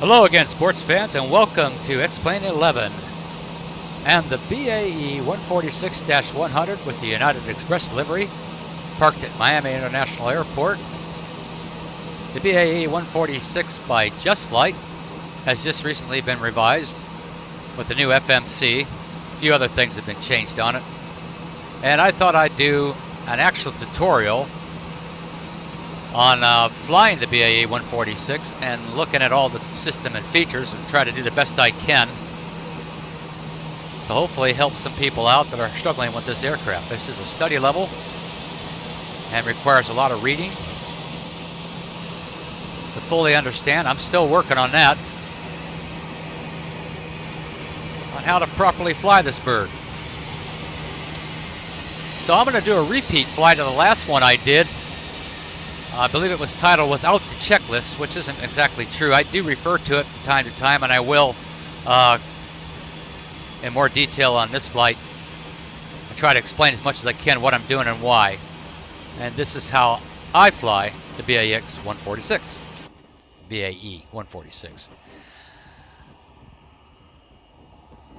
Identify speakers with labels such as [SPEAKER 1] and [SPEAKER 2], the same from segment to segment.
[SPEAKER 1] Hello again, sports fans, and welcome to X-Plane 11 and the BAe 146-100 with the United Express livery, parked at Miami International Airport. The BAe 146 by Just Flight has just recently been revised with the new FMC. A few other things have been changed on it, and I thought I'd do an actual tutorial on flying the BAe 146 and looking at all the system and features and try to do the best I can to hopefully help some people out that are struggling with this aircraft. This is a study level and requires a lot of reading to fully understand. I'm still working on that, on how to properly fly this bird. So I'm going to do a repeat flight of the last one I did. I believe it was titled Without the Checklist, which isn't exactly true. I do refer to it from time to time, and I will in more detail on this flight. I try to explain as much as I can what I'm doing and why. And this is how I fly the BAe 146. BAe 146.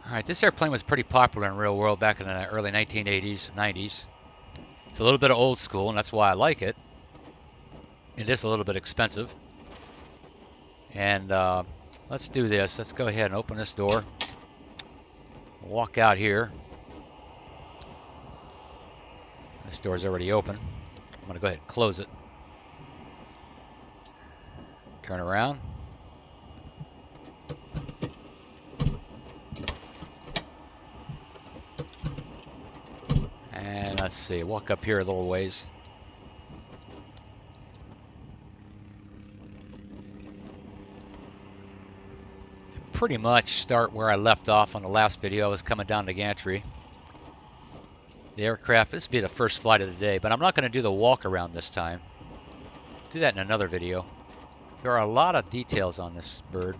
[SPEAKER 1] Alright, this airplane was pretty popular in real world back in the early 1980s, 90s. It's a little bit of old school, and that's why I like it. It is a little bit expensive. And let's do this. Let's go ahead and open this door. Walk out here. This door's already open. I'm going to go ahead and close it. Turn around. And let's see. Walk up here a little ways. Pretty much start where I left off on the last video. I was coming down the gantry. The aircraft, this will be the first flight of the day, but I'm not going to do the walk around this time. Do that in another video. There are a lot of details on this bird.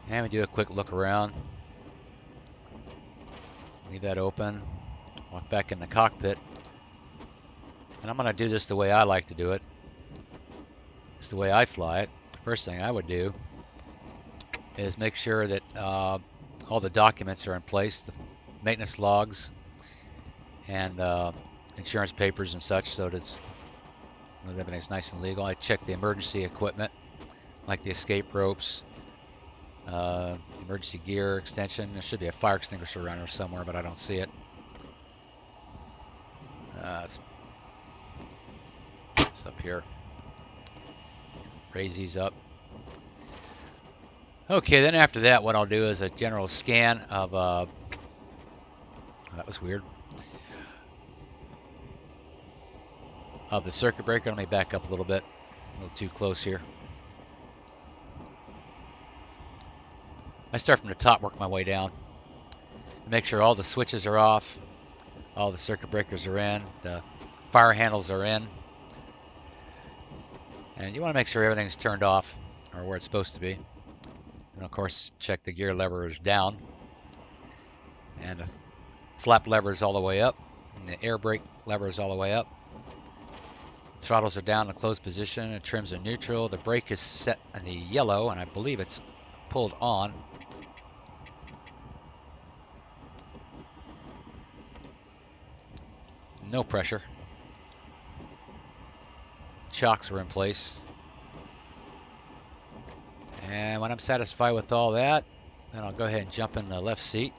[SPEAKER 1] And we do a quick look around. Leave that open. Walk back in the cockpit. And I'm going to do this the way I like to do it. It's the way I fly it. First thing I would do is make sure that all the documents are in place, the maintenance logs and insurance papers and such, so that everything's nice and legal. I check the emergency equipment, like the escape ropes, the emergency gear extension. There should be a fire extinguisher around here somewhere, but I don't see it. It's up here. Raise these up. Okay, then after that, what I'll do is a general scan of that was weird, of the circuit breaker. Let me back up a little bit, a little too close here. I start from the top, work my way down, and make sure all the switches are off, all the circuit breakers are in, the fire handles are in. And you want to make sure everything's turned off, or where it's supposed to be. And of course, check the gear lever is down. And the flap lever is all the way up. And the air brake lever is all the way up. The throttles are down in the closed position. The trims are neutral. The brake is set in the yellow, and I believe it's pulled on. No pressure. Chocks are in place. And when I'm satisfied with all that, then I'll go ahead and jump in the left seat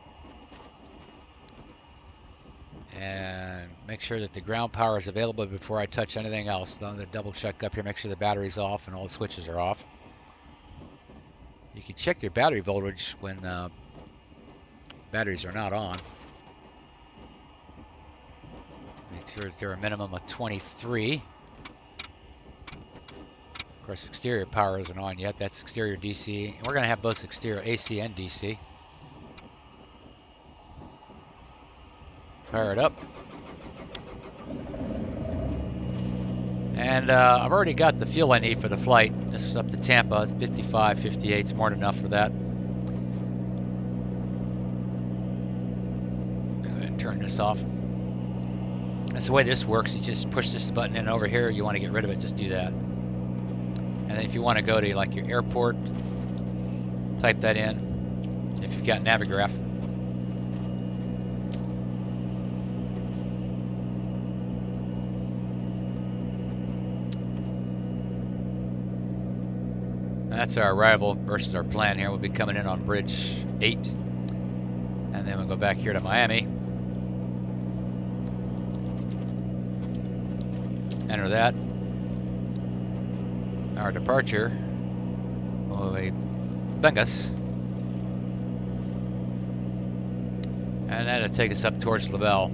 [SPEAKER 1] and make sure that the ground power is available before I touch anything else. I'm going to double check up here, make sure the battery's off and all the switches are off. You can check your battery voltage when batteries are not on. Make sure that they're a minimum of 23. Of course, exterior power isn't on yet. That's exterior DC. We're going to have both exterior AC and DC. Fire it up. And I've already got the fuel I need for the flight. This is up to Tampa. It's 55, 58. It's more than enough for that. Go ahead and turn this off. That's the way this works. You just push this button in over here. You want to get rid of it, just do that. And then if you want to go to like your airport, type that in if you've got Navigraph. That's our arrival versus our plan here. We'll be coming in on bridge 8. And then we'll go back here to Miami. Enter that. Our departure will be Bengus. And that'll take us up towards LaBelle,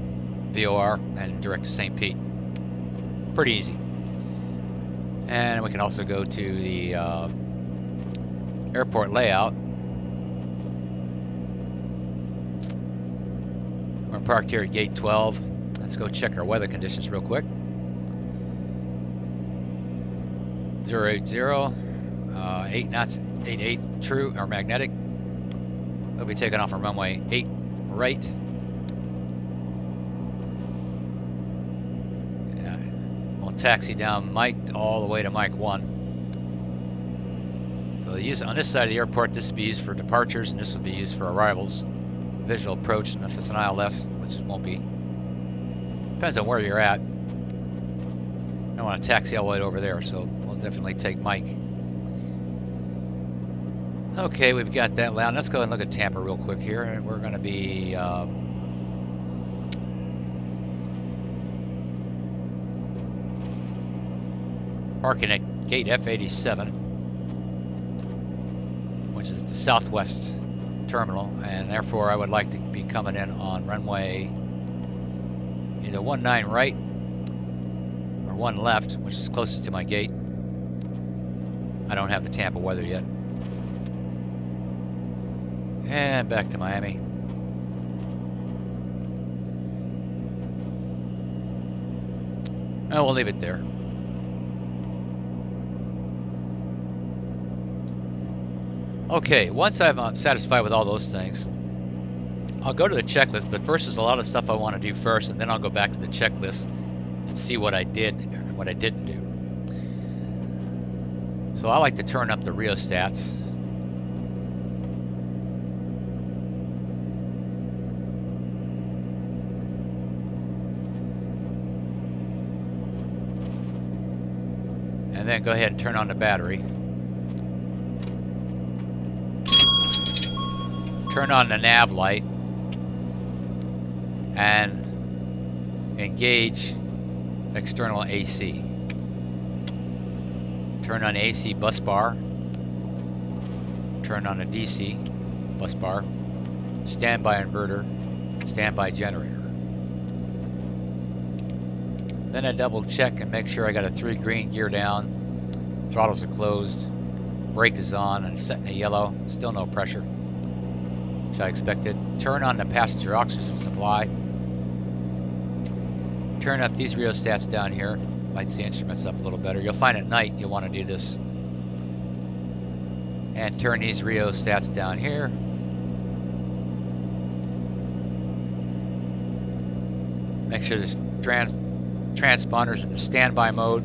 [SPEAKER 1] VOR, and direct to St. Pete. Pretty easy. And we can also go to the airport layout. We're parked here at gate 12. Let's go check our weather conditions real quick. 080, 8 knots, 88 true or magnetic. We'll be taking off from runway 8 right. We'll taxi down Mike all the way to Mike 1. So use on this side of the airport, this will be used for departures, and this will be used for arrivals. Visual approach, and if it's an ILS, which it won't be. Depends on where you're at. I don't want to taxi all the way over there, so we'll definitely take Mike. Okay, we've got that loud. Let's go and look at Tampa real quick here, and we're going to be parking at gate F87, which is the southwest terminal, and therefore I would like to be coming in on runway either 19 right or 1 left, which is closest to my gate. I don't have the Tampa weather yet. And back to Miami. And we'll leave it there. Okay, once I'm satisfied with all those things, I'll go to the checklist, but first there's a lot of stuff I want to do first, and then I'll go back to the checklist and see what I did and what I didn't do. So I like to turn up the rheostats. And then go ahead and turn on the battery. Turn on the nav light and engage external AC. Turn on AC bus bar. Turn on the DC bus bar. Standby inverter. Standby generator. Then I double check and make sure I got a 3 green, gear down. Throttles are closed. Brake is on and setting to yellow. Still no pressure, which I expected. Turn on the passenger oxygen supply. Turn up these rheostats down here. Lights the instruments up a little better. You'll find at night you'll want to do this. And turn these rheostats down here. Make sure there's transponders in standby mode.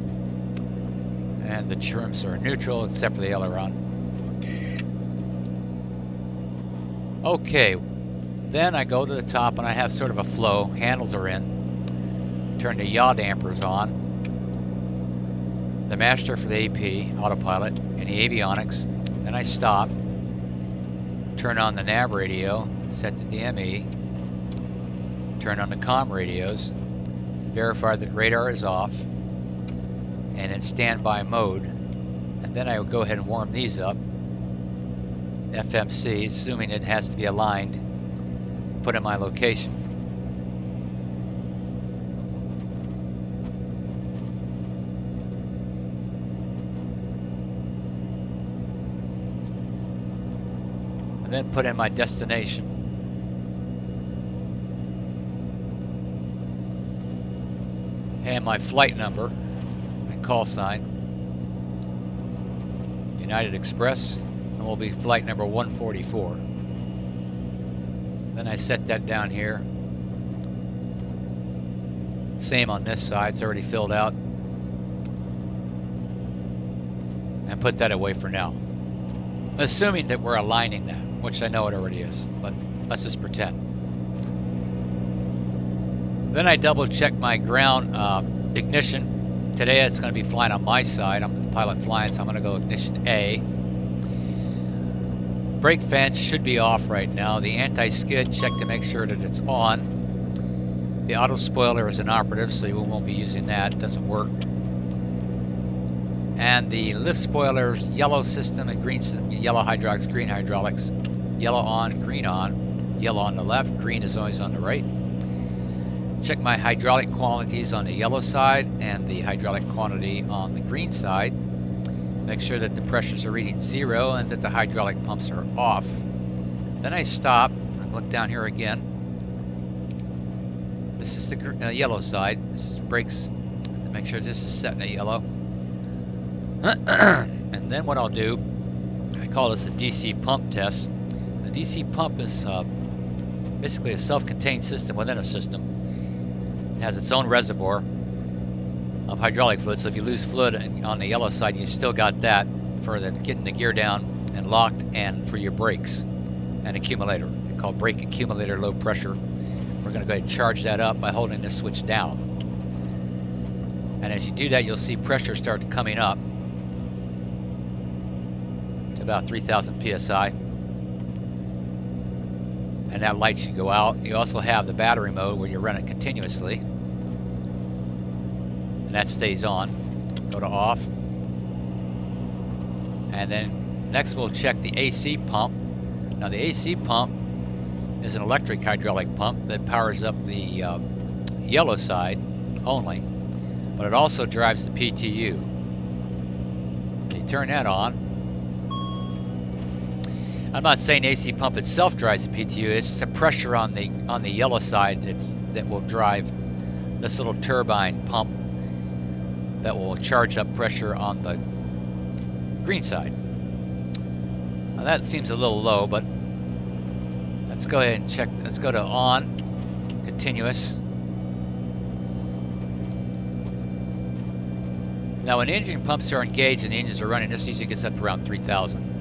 [SPEAKER 1] And the trims are neutral except for the aileron. Okay, then I go to the top and I have sort of a flow. Handles are in. Turn the yaw dampers on. The master for the AP, autopilot, and the avionics. Then I stop. Turn on the nav radio, set the DME. Turn on the comm radios. Verify that radar is off. And in standby mode. And then I will go ahead and warm these up. FMC, assuming it has to be aligned, put in my location. And then put in my destination. And my flight number and call sign. United Express, and will be flight number 144. Then I set that down here. Same on this side, it's already filled out. And put that away for now. Assuming that we're aligning that, which I know it already is, but let's just pretend. Then I double check my ground ignition. Today it's going to be flying on my side. I'm the pilot flying, so I'm going to go ignition A. Brake fans should be off right now. The anti-skid, check to make sure that it's on. The auto spoiler is inoperative, so you won't be using that. It doesn't work. And the lift spoilers, yellow system and green system, yellow hydraulics, green hydraulics. Yellow on, green on. Yellow on the left, green is always on the right. Check my hydraulic quantities on the yellow side and the hydraulic quantity on the green side. Make sure that the pressures are reading 0 and that the hydraulic pumps are off. Then I stop. I look down here again. This is the yellow side. This is brakes. Make sure this is set in yellow. And then what I'll do, I call this a DC pump test. The DC pump is basically a self-contained system within a system. It has its own reservoir of hydraulic fluid, so if you lose fluid on the yellow side, you still got that for getting the gear down and locked, and for your brakes and accumulator. It's called brake accumulator low pressure. We're going to go ahead and charge that up by holding this switch down. And as you do that, you'll see pressure start coming up to about 3,000 psi. And that light should go out. You also have the battery mode where you run it continuously. And that stays on. Go to off. And then next we'll check the AC pump. Now the AC pump is an electric hydraulic pump that powers up the yellow side only, but it also drives the PTU. You turn that on. I'm not saying the AC pump itself drives the PTU. It's the pressure on the yellow side that will drive this little turbine pump that will charge up pressure on the green side. Now that seems a little low, but let's go ahead and check. Let's go to on, continuous. Now when engine pumps are engaged and the engines are running, this usually gets up to around 3,000.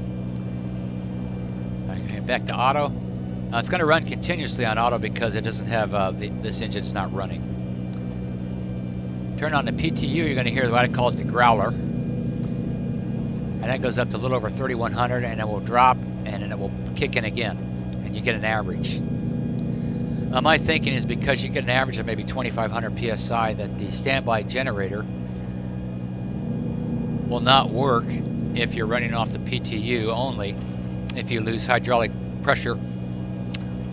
[SPEAKER 1] Okay, back to auto. Now it's going to run continuously on auto because it doesn't have, this engine's not running. Turn on the PTU, you're going to hear what I call it the growler. And that goes up to a little over 3,100, and it will drop, and then it will kick in again, and you get an average. Now my thinking is because you get an average of maybe 2,500 psi that the standby generator will not work if you're running off the PTU only if you lose hydraulic pressure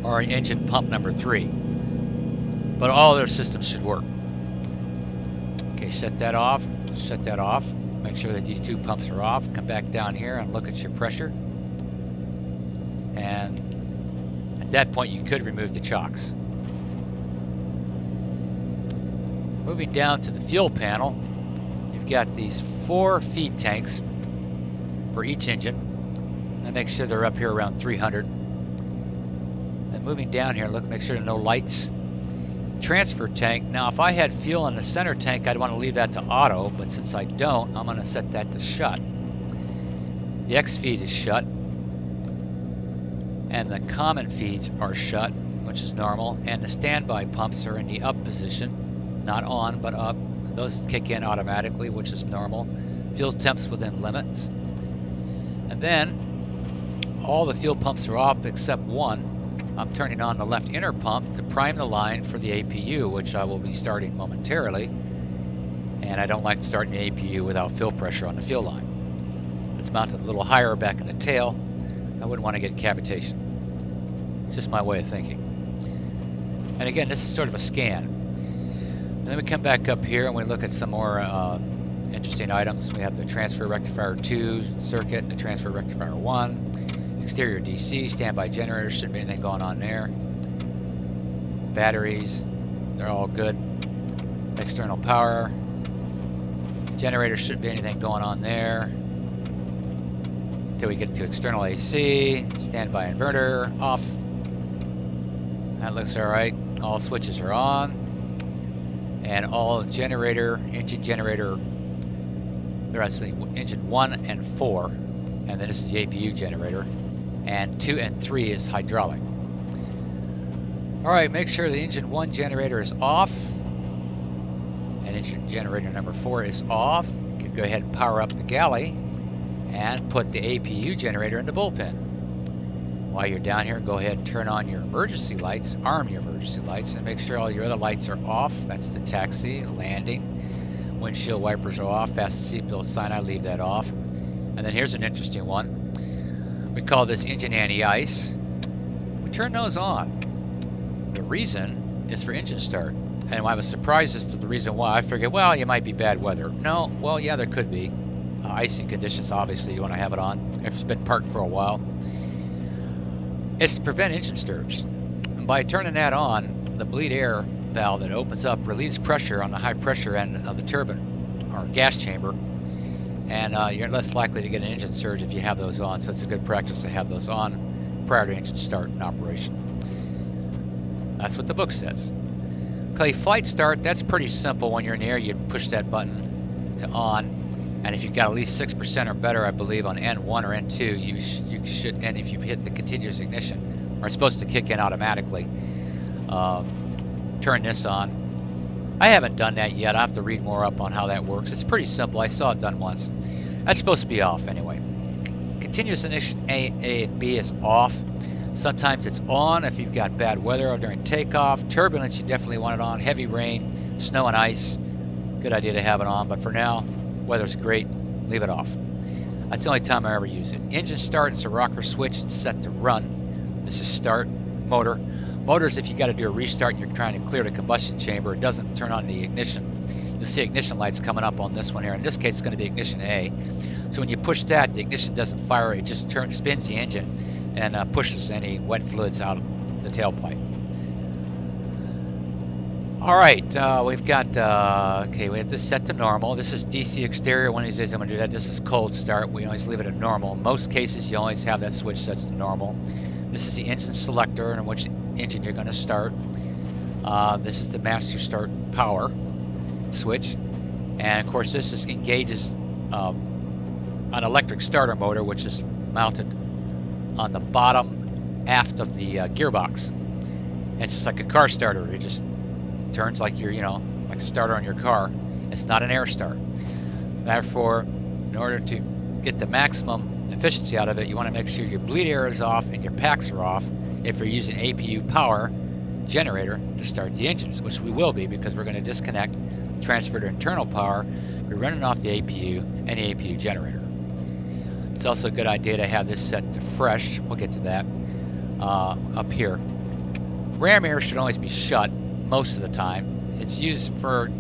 [SPEAKER 1] or engine pump number 3. But all other systems should work. Okay, shut that off, shut that off. Make sure that these two pumps are off. Come back down here and look at your pressure. And at that point you could remove the chocks. Moving down to the fuel panel, you've got these 4 feed tanks for each engine. And make sure they're up here around 300. And moving down here, look, make sure there are no lights. Transfer tank. Now if I had fuel in the center tank, I'd want to leave that to auto, but since I don't, I'm going to set that to shut. The X feed is shut, and the common feeds are shut, which is normal, and the standby pumps are in the up position, not on but up. Those kick in automatically, which is normal. Fuel temps within limits. And then all the fuel pumps are off except one. I'm turning on the left inner pump to prime the line for the APU, which I will be starting momentarily. And I don't like to start an APU without fuel pressure on the fuel line. It's mounted a little higher back in the tail. I wouldn't want to get cavitation. It's just my way of thinking. And again, this is sort of a scan. And then we come back up here and we look at some more interesting items. We have the transfer rectifier 2 circuit and the transfer rectifier 1. Exterior DC, standby generator, shouldn't be anything going on there. Batteries, they're all good. External power. Generator, shouldn't be anything going on there. Until we get to external AC, standby inverter, off. That looks alright. All switches are on. and all generator, engine generator, they're actually engine 1 and 4, and then this is the APU generator, and 2 and 3 is hydraulic. Alright, make sure the engine 1 generator is off, and engine generator number 4 is off. You can go ahead and power up the galley, and put the APU generator in the bullpen. While you're down here, go ahead and turn on your emergency lights, arm your emergency lights, and make sure all your other lights are off. That's the taxi, landing, windshield wipers are off, fasten seatbelt sign, I leave that off. And then here's an interesting one. We call this engine anti-ice. We turn those on. The reason is for engine start. And I was surprised as to the reason why. I figured, well, it might be bad weather. No, well, yeah, there could be. Icing conditions, obviously, you want to have it on if it's been parked for a while. It's to prevent engine stirs. And by turning that on, the bleed air valve that opens up relieves pressure on the high pressure end of the turbine or gas chamber, and you're less likely to get an engine surge if you have those on. So it's a good practice to have those on prior to engine start and operation. That's what the book says. Okay, flight start, that's pretty simple. When you're in the air, you push that button to on. And if you've got at least 6% or better, I believe, on N1 or N2, you should, and if you've hit the continuous ignition, are supposed to kick in automatically. Turn this on. I haven't done that yet. I have to read more up on how that works. It's pretty simple. I saw it done once. That's supposed to be off anyway. Continuous ignition A and B is off. Sometimes it's on if you've got bad weather or during takeoff. Turbulence, you definitely want it on. Heavy rain, snow and ice, good idea to have it on. But for now, weather's great, leave it off. That's the only time I ever use it. Engine start, it's a rocker switch, it's set to run. This is start, motor. Motors, if you got to do a restart and you're trying to clear the combustion chamber, it doesn't turn on the ignition. You'll see ignition lights coming up on this one here. In this case, it's going to be ignition A. So when you push that, the ignition doesn't fire, it just spins the engine and pushes any wet fluids out of the tailpipe. All right, we've got, okay, we have this set to normal. This is DC exterior. One of these days I'm going to do that. This is cold start. We always leave it at normal. In most cases, you always have that switch set to normal. This is the engine selector in which engine you're going to start. This is the master start power switch. And, of course, this is engages an electric starter motor, which is mounted on the bottom aft of the gearbox. And it's just like a car starter. It just turns like you're, like a starter on your car. It's not an air start. Therefore, in order to get the maximum efficiency out of it, you want to make sure your bleed air is off and your packs are off if you're using APU power generator to start the engines, which we will be because we're going to disconnect, transfer to internal power. We're running off the APU and the APU generator. It's also a good idea to have this set to fresh. We'll get to that up here. Ram air should always be shut most of the time. It's used for,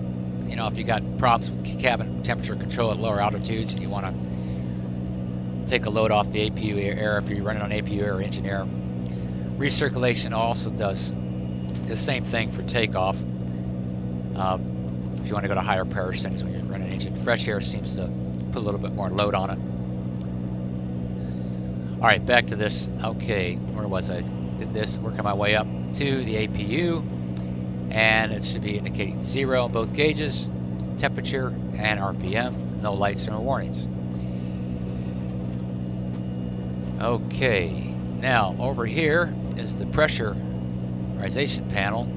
[SPEAKER 1] if you got problems with cabin temperature control at lower altitudes and you want to take a load off the APU air if you're running on APU air or engine air. Recirculation also does the same thing for takeoff. If you want to go to higher power settings when you're running an engine, fresh air seems to put a little bit more load on it. All right, back to this. Okay, where was I? Did this, working my way up to the APU, and it should be indicating 0 on both gauges, temperature and RPM. No lights or no warnings. Okay, now over here is the pressurization panel.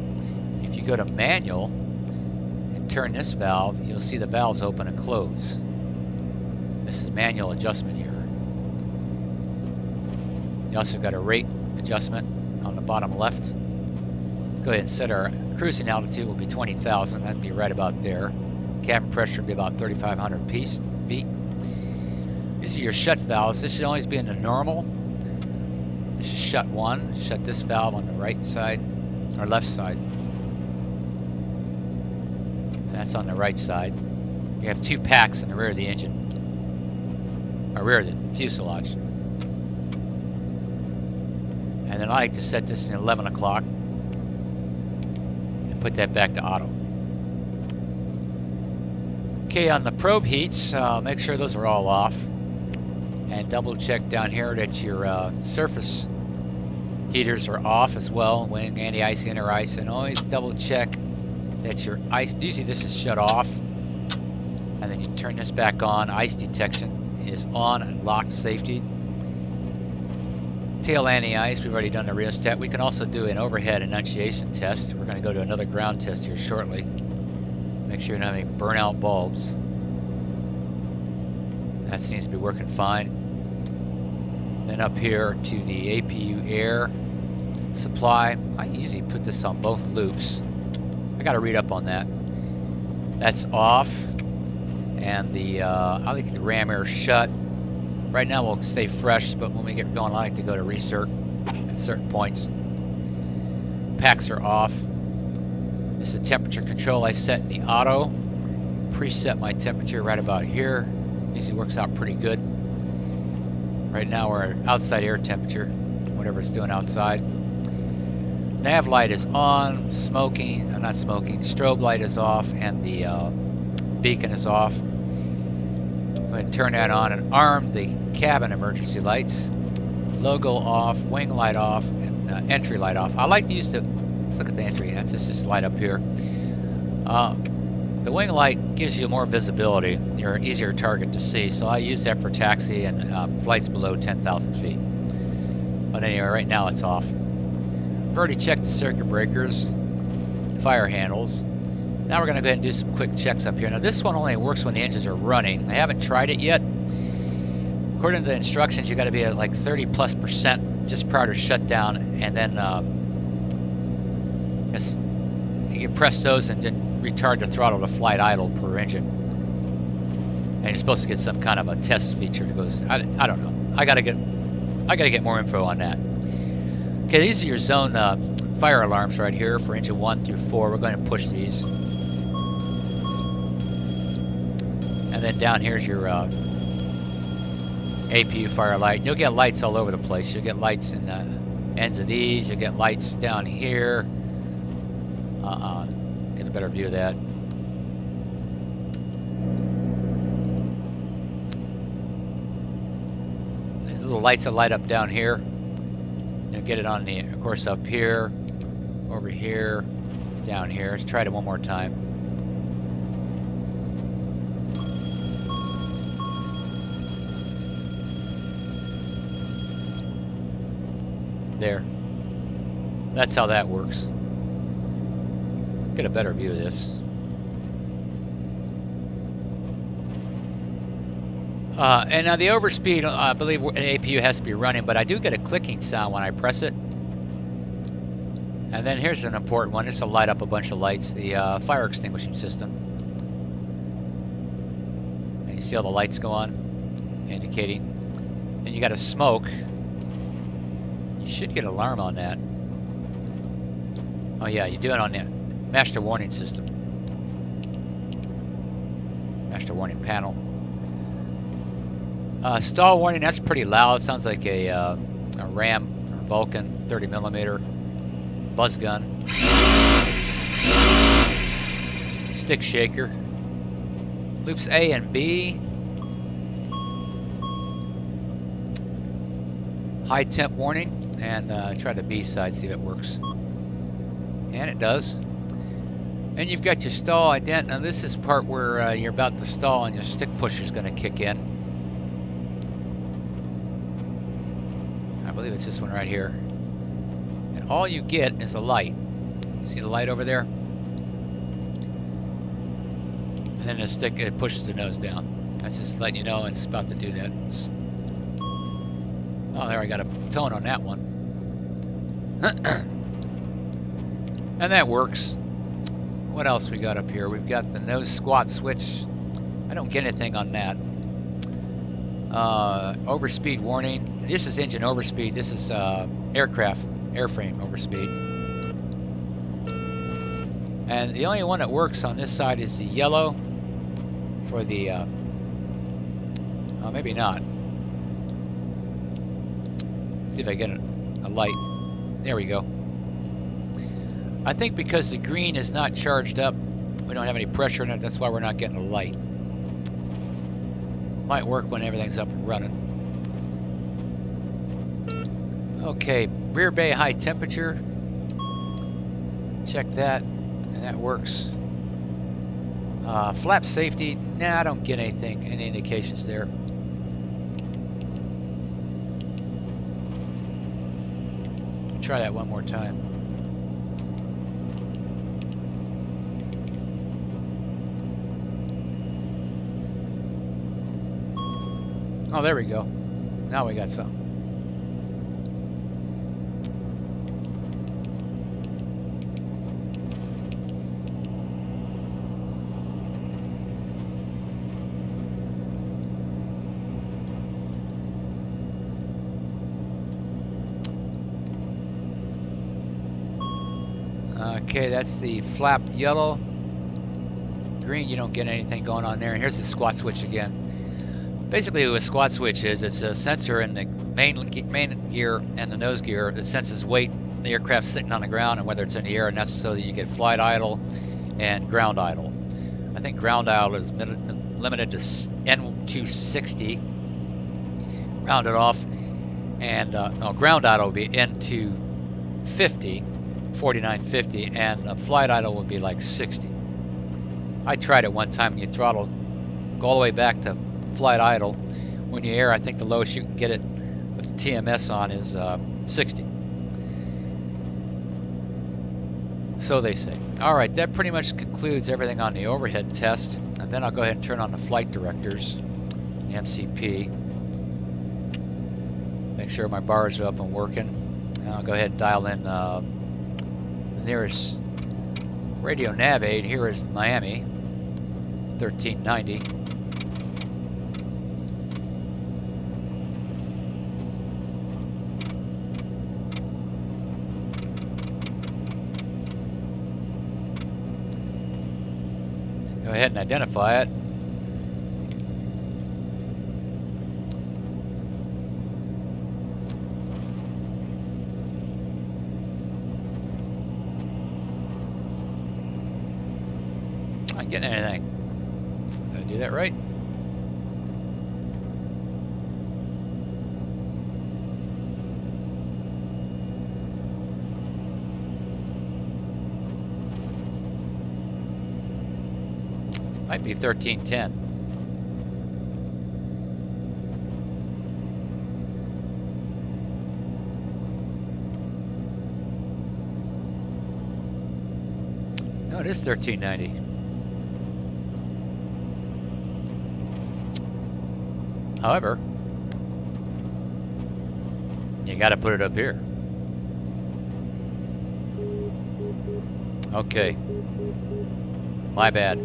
[SPEAKER 1] If you go to manual and turn this valve, you'll see the valves open and close. This is manual adjustment here. You also got a rate adjustment on the bottom left. Let's go ahead and set our cruising altitude will be 20,000. That'd be right about there. Cabin pressure will be about 3,500 feet. These are your shut valves. This should always be in the normal. This is shut 1. Shut this valve on the right side or left side. And that's on the right side. You have 2 packs in the rear of the engine, or rear of the fuselage. And then I like to set this in 11 o'clock and put that back to auto. Okay, on the probe heats, make sure those are all off. And double check down here that your surface heaters are off as well, wing, anti-ice, inner ice, and always double check that your ice, usually this is shut off, and then you turn this back on. Ice detection is on and locked safety. Tail anti-ice, we've already done the rheostat. We can also do an overhead enunciation test. We're going to go to another ground test here shortly. Make sure you don't have any burnout bulbs. That seems to be working fine. Then up here to the Apu Air Supply. I usually put this on both loops. I got to read up on that. That's off. And the I like the ram air shut. Right now we'll stay fresh, but when we get going, I like to go to recirc at certain points. Packs are off. This is the temperature control I set in the auto. Preset my temperature right about here. Usually works out pretty good. Right now we're at outside air temperature, whatever it's doing outside. Nav light is on, smoking, not smoking, strobe light is off, and the beacon is off. Go ahead and turn that on and arm the cabin emergency lights. Logo off, wing light off, and entry light off. I like to use the, let's look at the entry, that's just this light up here. The wing light gives you more visibility. You're an easier target to see, so I use that for taxi and flights below 10,000 feet. But anyway, right now it's off. I've already checked the circuit breakers, fire handles. Now we're going to go ahead and do some quick checks up here. Now this one only works when the engines are running. I haven't tried it yet. According to the instructions, you got to be at like 30+% just prior to shutdown, and then you can press those and then retard the throttle to flight idle per engine. And you're supposed to get some kind of a test feature that goes. I don't know. I gotta get more info on that. Okay, these are your zone fire alarms right here for engine 1 through 4. We're going to push these. And then down here's your APU fire light. You'll get lights all over the place. You'll get lights in the ends of these. You'll get lights down here. Get a better view of that. There's little lights that light up down here. You'll get it on the, of course, up here, over here, down here. Let's try it one more time. There. That's how that works. Get a better view of this. And now the overspeed, I believe an APU has to be running, but I do get a clicking sound when I press it. And then here's an important one. This will light up a bunch of lights. The fire extinguishing system. And you see all the lights go on, indicating. And you got a smoke. You should get an alarm on that. Oh yeah, you do it on the master warning system. Master warning panel. Stall warning, that's pretty loud. Sounds like a Ram or Vulcan 30mm buzz gun. Stick shaker. Loops A and B. High temp warning. And try the B side, see if it works. And it does. And you've got your stall ident. Now this is the part where you're about to stall and your stick pusher is going to kick in. I believe it's this one right here. And all you get is a light. You see the light over there? And then the stick, it pushes the nose down. That's just letting you know it's about to do that. Oh, there, I got a tone on that one. And that works. What else we got up here? We've got the nose squat switch. I don't get anything on that. Overspeed warning. This is engine overspeed. This is aircraft, airframe overspeed. And the only one that works on this side is the yellow for the, oh, maybe not. Let's see if I get a light. There we go. I think because the green is not charged up, we don't have any pressure in it, that's why we're not getting a light. Might work when everything's up and running. Okay, rear bay high temperature. Check that. And that works. Flap safety, nah, I don't get anything, any indications there. Try that one more time. Oh, there we go. Now we got something. Okay, that's the flap yellow. Green, you don't get anything going on there. And here's the squat switch again. Basically, what a squat switch is, it's a sensor in the main gear and the nose gear that senses weight. The aircraft's sitting on the ground and whether it's in the air, and that's so that you get flight idle and ground idle. I think ground idle is limited to N260, rounded off, and no, ground idle would be N250. 49.50, and flight idle would be like 60. I tried it one time, and you throttle, go all the way back to flight idle. When you air, I think the lowest you can get it with the TMS on is 60. So they say. All right, that pretty much concludes everything on the overhead test. And then I'll go ahead and turn on the flight directors, the MCP. Make sure my bars are up and working. And I'll go ahead and dial in nearest radio nav aid. Here is Miami 1390. Go ahead and identify it. Getting anything. Did I do that right? Might be 1310. No, it is 1390. However, you got to put it up here. Okay, my bad.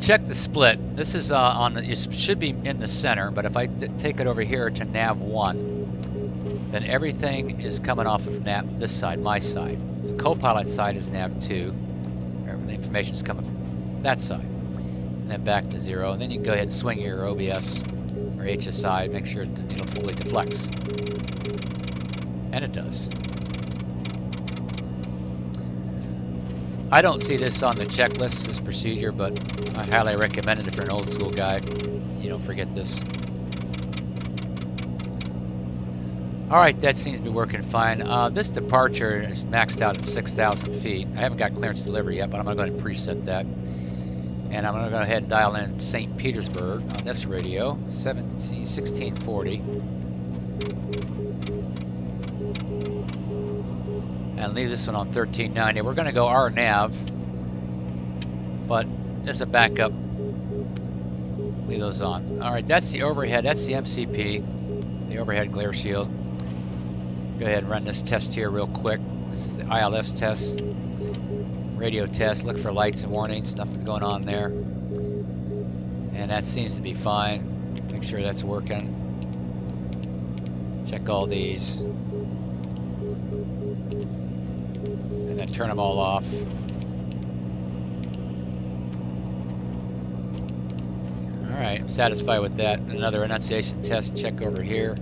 [SPEAKER 1] Check the split. This is on the, it should be in the center, but if I take it over here to nav 1, then everything is coming off of nav this side, my side. The co-pilot side is nav 2. The information is coming from that side, and then back to 0. And then you can go ahead and swing your OBS or HSI, make sure it fully deflects, and it does. I don't see this on the checklist, this procedure, but I highly recommend it if you're an old school guy. You don't forget this. Alright, that seems to be working fine. This departure is maxed out at 6,000 feet. I haven't got clearance to deliver yet, but I'm going to go ahead and preset that. And I'm going to go ahead and dial in St. Petersburg on this radio, 1640. And leave this one on 1390. We're going to go RNAV, but there's a backup. Leave those on. All right, that's the overhead. That's the MCP, the overhead glare shield. Go ahead and run this test here real quick. This is the ILS test. Radio test, look for lights and warnings, nothing's going on there. And that seems to be fine. Make sure that's working. Check all these. And then turn them all off. Alright, I'm satisfied with that. Another enunciation test, check over here.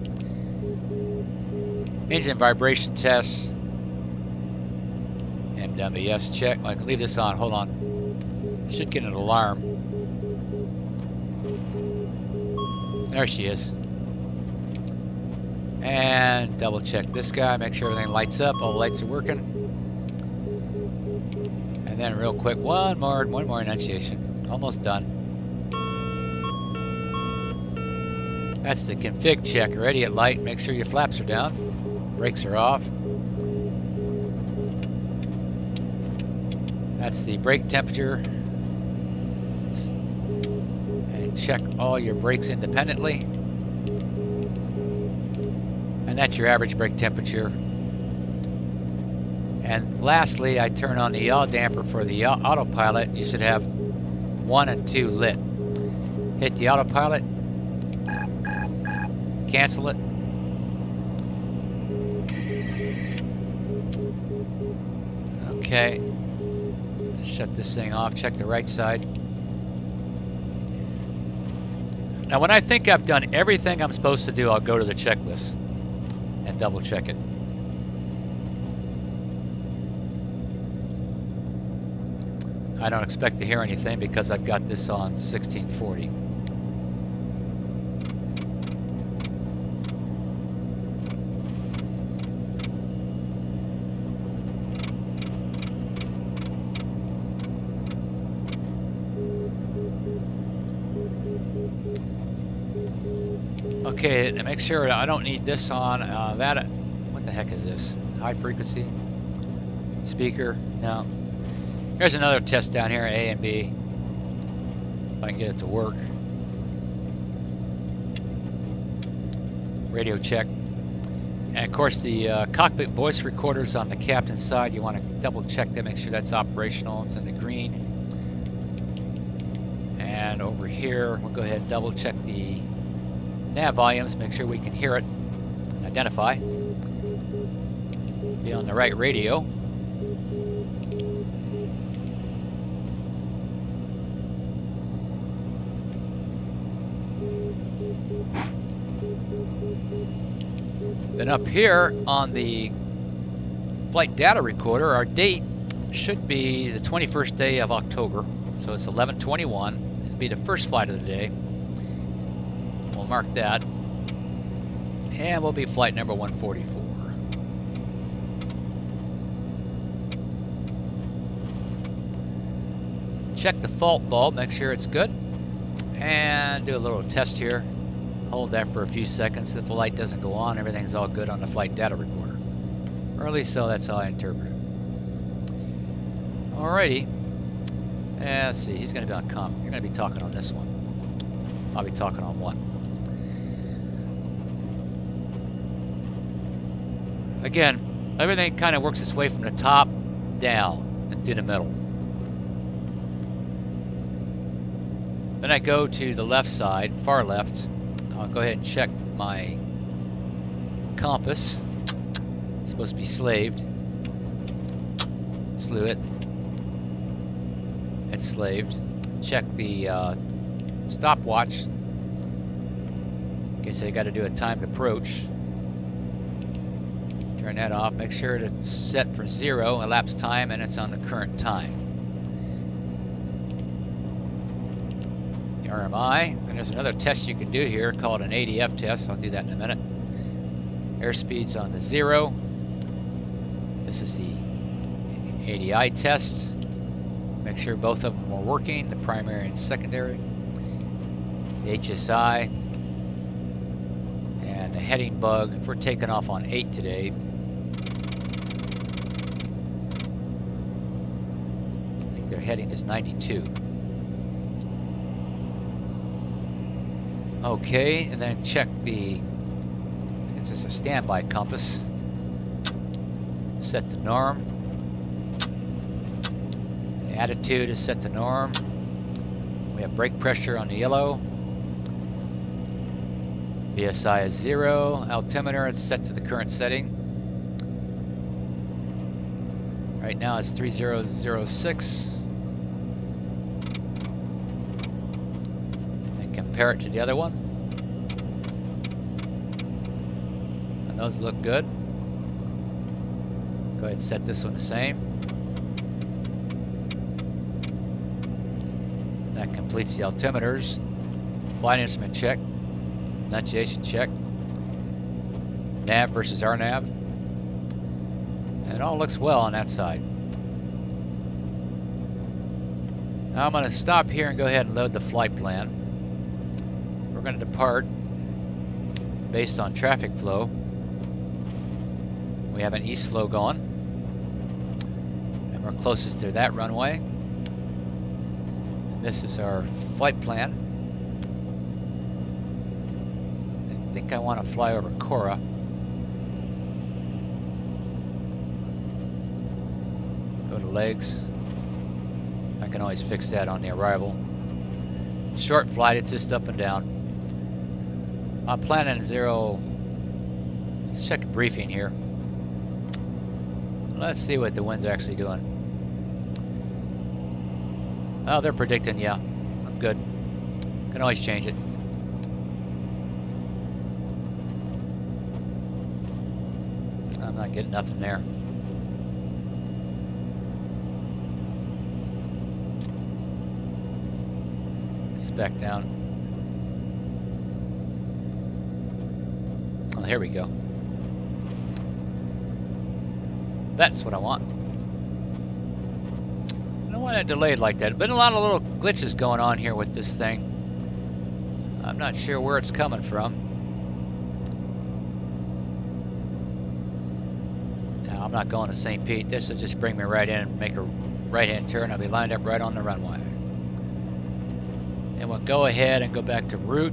[SPEAKER 1] Engine vibration test. MWS check. I can leave this on. Hold on. Should get an alarm. There she is. And double check this guy. Make sure everything lights up. All the lights are working. And then real quick, one more enunciation. Almost done. That's the config check. Ready at light. Make sure your flaps are down. Brakes are off. That's the brake temperature. And check all your brakes independently. And that's your average brake temperature. And lastly, I turn on the yaw damper for the autopilot. You should have 1 and 2 lit. Hit the autopilot. Cancel it. Okay. Shut this thing off. Check the right side. Now, when I think I've done everything I'm supposed to do, I'll go to the checklist and double check it. I don't expect to hear anything because I've got this on 1640. Okay, to make sure I don't need this on, what the heck is this? High frequency? Speaker? No. Here's another test down here, A and B. If I can get it to work. Radio check. And of course the cockpit voice recorders on the captain's side, you want to double check that, make sure that's operational. It's in the green. And over here, we'll go ahead and double check the nav volumes, make sure we can hear it, identify. Be on the right radio. Then up here on the flight data recorder, our date should be the 21st day of October. So it's 11/21. It'll be the first flight of the day. We'll mark that. And we'll be flight number 144. Check the fault bulb, make sure it's good. And do a little test here. Hold that for a few seconds. If the light doesn't go on, everything's all good on the flight data recorder. Or at least so, that's how I interpret it. Alrighty. Let's see, he's going to be on comp. You're going to be talking on this one. I'll be talking on one. Again, everything kind of works its way from the top down and through the middle. Then I go to the left side, far left. I'll go ahead and check my compass. It's supposed to be slaved. Slew it. It's slaved. Check the stopwatch. In case I got to do a timed approach. Turn that off. Make sure it's set for 0, elapsed time, and it's on the current time. RMI, and there's another test you can do here called an Adf test. I'll do that in a minute. Airspeed's on the 0. This is the ADI test. Make sure both of them are working, the primary and secondary. The HSI and the heading bug. If we're taking off on 8 today, I think their heading is 92. Okay, and then check the, this is a standby compass. Set to norm. The attitude is set to norm. We have brake pressure on the yellow. VSI is 0. Altimeter is set to the current setting. Right now it's 3006. Compare it to the other one, and those look good. Go ahead and set this one the same. That completes the altimeters. Flight instrument check, enunciation check, nav versus RNAV, and it all looks well on that side. Now I'm going to stop here and go ahead and load the flight plan. We're going to depart based on traffic flow. We have an east flow going, and we're closest to that runway. And this is our flight plan. I think I want to fly over Cora. Go to legs. I can always fix that on the arrival. Short flight, it's just up and down. I'm planning 0. Let's check a briefing here. Let's see what the wind's actually doing. Oh, they're predicting, yeah. I'm good. Can always change it. I'm not getting nothing there. Just back down. Oh, here we go. That's what I want. I don't want it delayed like that. Been a lot of little glitches going on here with this thing. I'm not sure where it's coming from. Now, I'm not going to St. Pete. This will just bring me right in and make a right-hand turn. I'll be lined up right on the runway. And we'll go ahead and go back to route,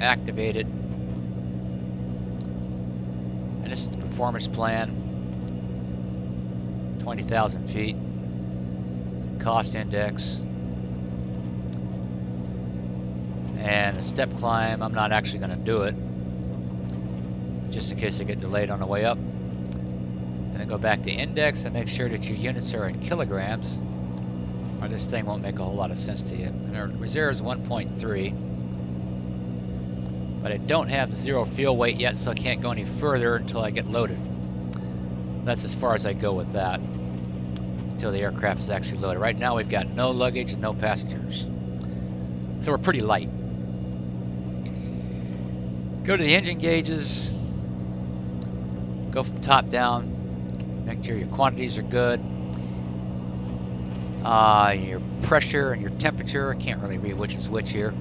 [SPEAKER 1] activate it. And this is the performance plan. 20,000 feet, cost index, and a step climb. I'm not actually going to do it, just in case I get delayed on the way up. And then go back to index and make sure that your units are in kilograms, or this thing won't make a whole lot of sense to you. And our reserve is 1.3, but I don't have the 0 fuel weight yet, so I can't go any further until I get loaded. That's as far as I go with that, until the aircraft is actually loaded. Right now we've got no luggage and no passengers, so we're pretty light. Go to the engine gauges, go from top down, make sure your quantities are good. Your pressure and your temperature, I can't really read which is which here.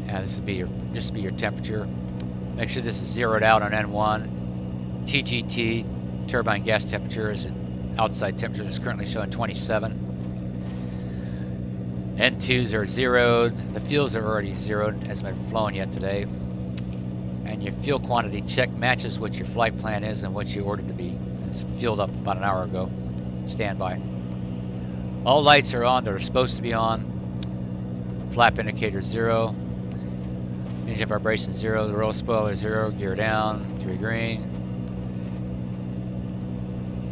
[SPEAKER 1] Yeah, this would be your temperature. Make sure this is zeroed out on N1. TGT, turbine gas temperature, is outside temperature is currently showing 27. N2s are zeroed. The fuels are already zeroed, hasn't been flown yet today. And your fuel quantity check matches what your flight plan is and what you ordered to be. It's fueled up about an hour ago. Standby. All lights are on. They're supposed to be on. Flap indicator 0. Engine vibration 0, the roll spoiler 0, gear down, 3 green.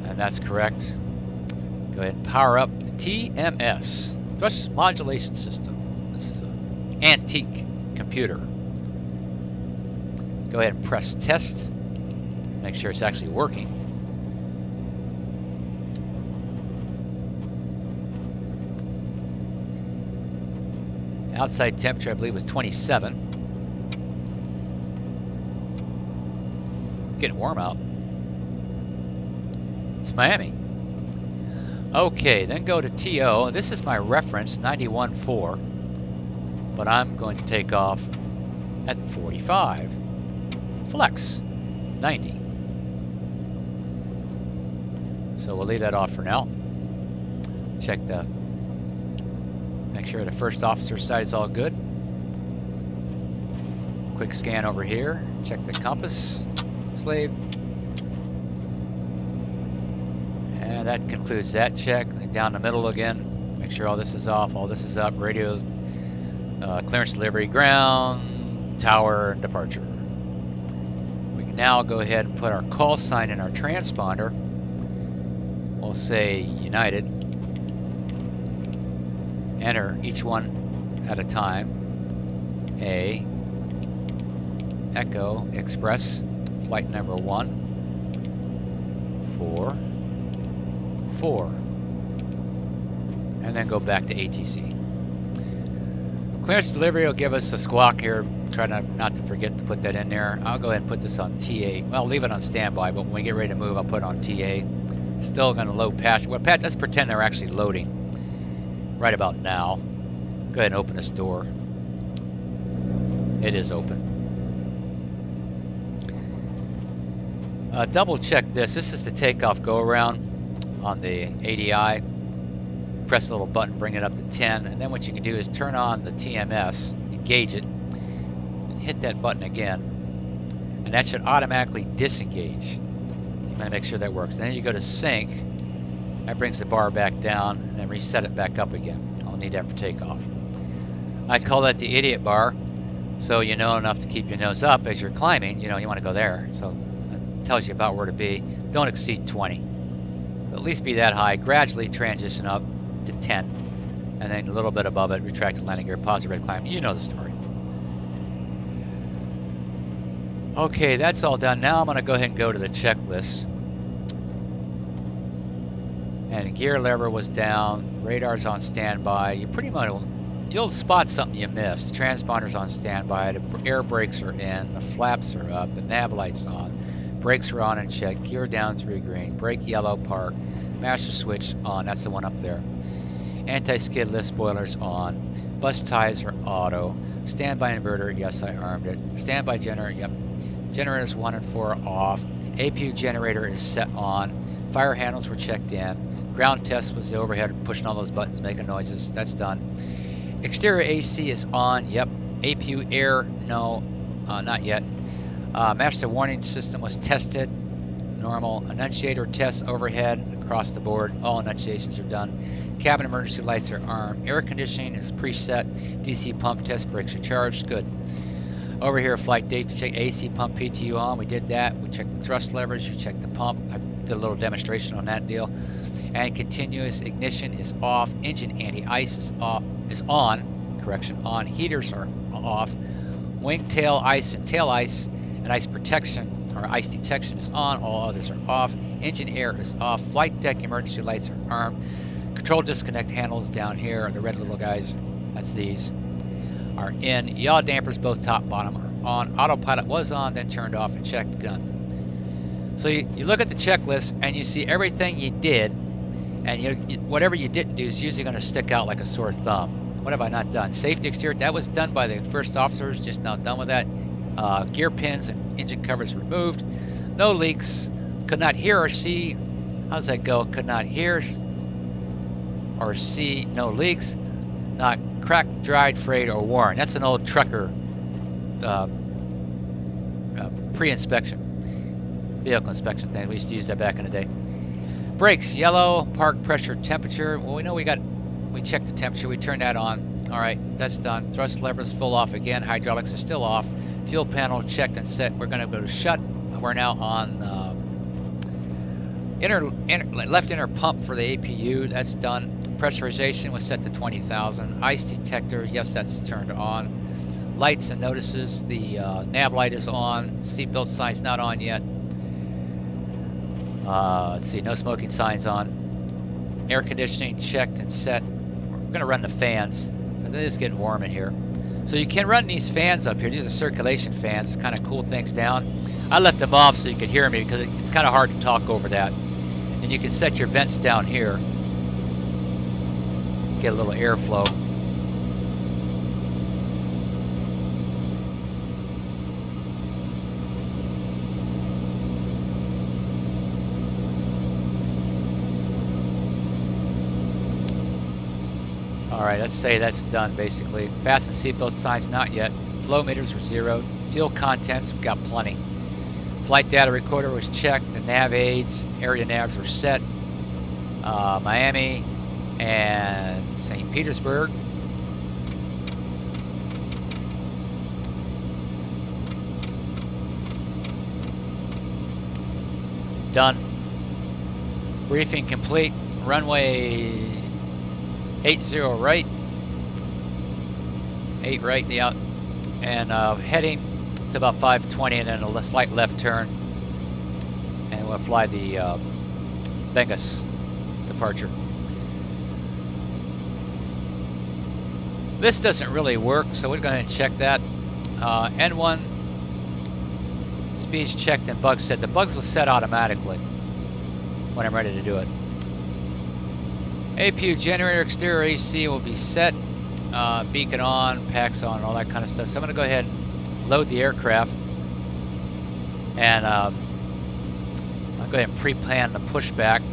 [SPEAKER 1] And that's correct. Go ahead and power up the TMS, Thrust Modulation System. This is an antique computer. Go ahead and press test. Make sure it's actually working. Outside temperature, I believe, was 27. Getting warm out. It's Miami. Okay, then go to TO. This is my reference, 91.4, but I'm going to take off at 45. Flex, 90. So we'll leave that off for now. Check make sure the first officer side is all good. Quick scan over here. Check the compass. Slave. And that concludes that check. And down the middle again, make sure all this is off, all this is up. Radio, clearance delivery, ground, tower, departure. We can now go ahead and put our call sign in our transponder. We'll say United. Enter each one at a time. A, Echo, Express. Flight number 1, 4, 4, and then go back to ATC. Clearance delivery will give us a squawk here. Try not to forget to put that in there. I'll go ahead and put this on TA. Well, I'll leave it on standby, but when we get ready to move, I'll put it on TA. Still going to load passenger. Well, let's pretend they're actually loading right about now. Go ahead and open this door. It is open. Double check this. This is the takeoff go around on the ADI. Press the little button, bring it up to 10, and then what you can do is turn on the TMS, engage it, and hit that button again, and that should automatically disengage. You want to make sure that works. And then you go to sync. That brings the bar back down, and then reset it back up again. I'll need that for takeoff. I call that the idiot bar, so you know enough to keep your nose up as you're climbing. You know you want to go there, so it tells you about where to be. Don't exceed 20. At least be that high. Gradually transition up to 10, and then a little bit above it, retract the landing gear, pause the red climb. You know the story. Okay, that's all done. Now I'm going to go ahead and go to the checklist. And gear lever was down, radar's on standby. You pretty much you'll spot something you missed. The transponder's on standby, the air brakes are in, the flaps are up, the nav light's on, brakes are on and checked, gear down 3 green, brake yellow, park, master switch on, that's the one up there. Anti-skid lift spoilers on, bus ties are auto, standby inverter, yes I armed it, standby generator, yep, generators 1 and 4 are off, APU generator is set on, fire handles were checked in, ground test was the overhead, pushing all those buttons, making noises, that's done. Exterior AC is on, yep, APU air, no, not yet. Master warning system was tested, normal, annunciator test overhead, across the board, all annunciations are done. Cabin emergency lights are armed. Air conditioning is preset. DC pump test brakes are charged. Good. Over here, flight date to check AC pump PTU on. We did that. We checked the thrust levers. You checked the pump. I did a little demonstration on that deal. And continuous ignition is off. Engine anti-ice is on. Correction, on. Heaters are off. Wing tail ice and tail ice and ice protection or ice detection is on. All others are off. Engine air is off. Flight deck emergency lights are armed. Control disconnect handles down here, the red little guys, that's these, are in. Yaw dampers, both top and bottom, are on. Autopilot was on, then turned off and checked gun. So you look at the checklist and you see everything you did, and whatever you didn't do is usually going to stick out like a sore thumb. What have I not done? Safety exterior, that was done by the first officers, just now done with that. Gear pins and engine covers removed. No leaks. Could not hear or see. How's that go? Could not hear or see, no leaks, not cracked, dried, frayed, or worn. That's an old trucker pre-inspection, vehicle inspection thing. We used to use that back in the day. Brakes, yellow, park pressure, temperature. Well, we know we checked the temperature, we turned that on. All right, that's done. Thrust levers full off again, hydraulics are still off. Fuel panel checked and set. We're gonna go to shut. We're now on left inner pump for the APU, that's done. Pressurization was set to 20,000. Ice detector, yes, that's turned on. Lights and notices, the nav light is on. Seatbelt sign's not on yet. Let's see, no smoking signs on. Air conditioning checked and set. We're gonna run the fans because it is getting warm in here. So you can run these fans up here. These are circulation fans, kind of cool things down. I left them off so you could hear me because it's kind of hard to talk over that. And you can set your vents down here. Get a little airflow. All right, let's say that's done basically. Fasten seatbelt signs, not yet. Flow meters were zeroed. Fuel contents, we got plenty. Flight data recorder was checked. The nav aids, area navs were set. Miami and St. Petersburg. Done. Briefing complete. Runway 80 right. 8 right, yeah. And heading to about 520 and then a slight left turn. And we'll fly the Vegas departure. This doesn't really work, so we're going to check that. N1 speeds checked and bugs set. The bugs will set automatically. when I'm ready to do it. APU generator exterior AC will be set, beacon on, packs on, all that kind of stuff. So I'm going to go ahead and load the aircraft, and I'll go ahead and pre-plan the pushback.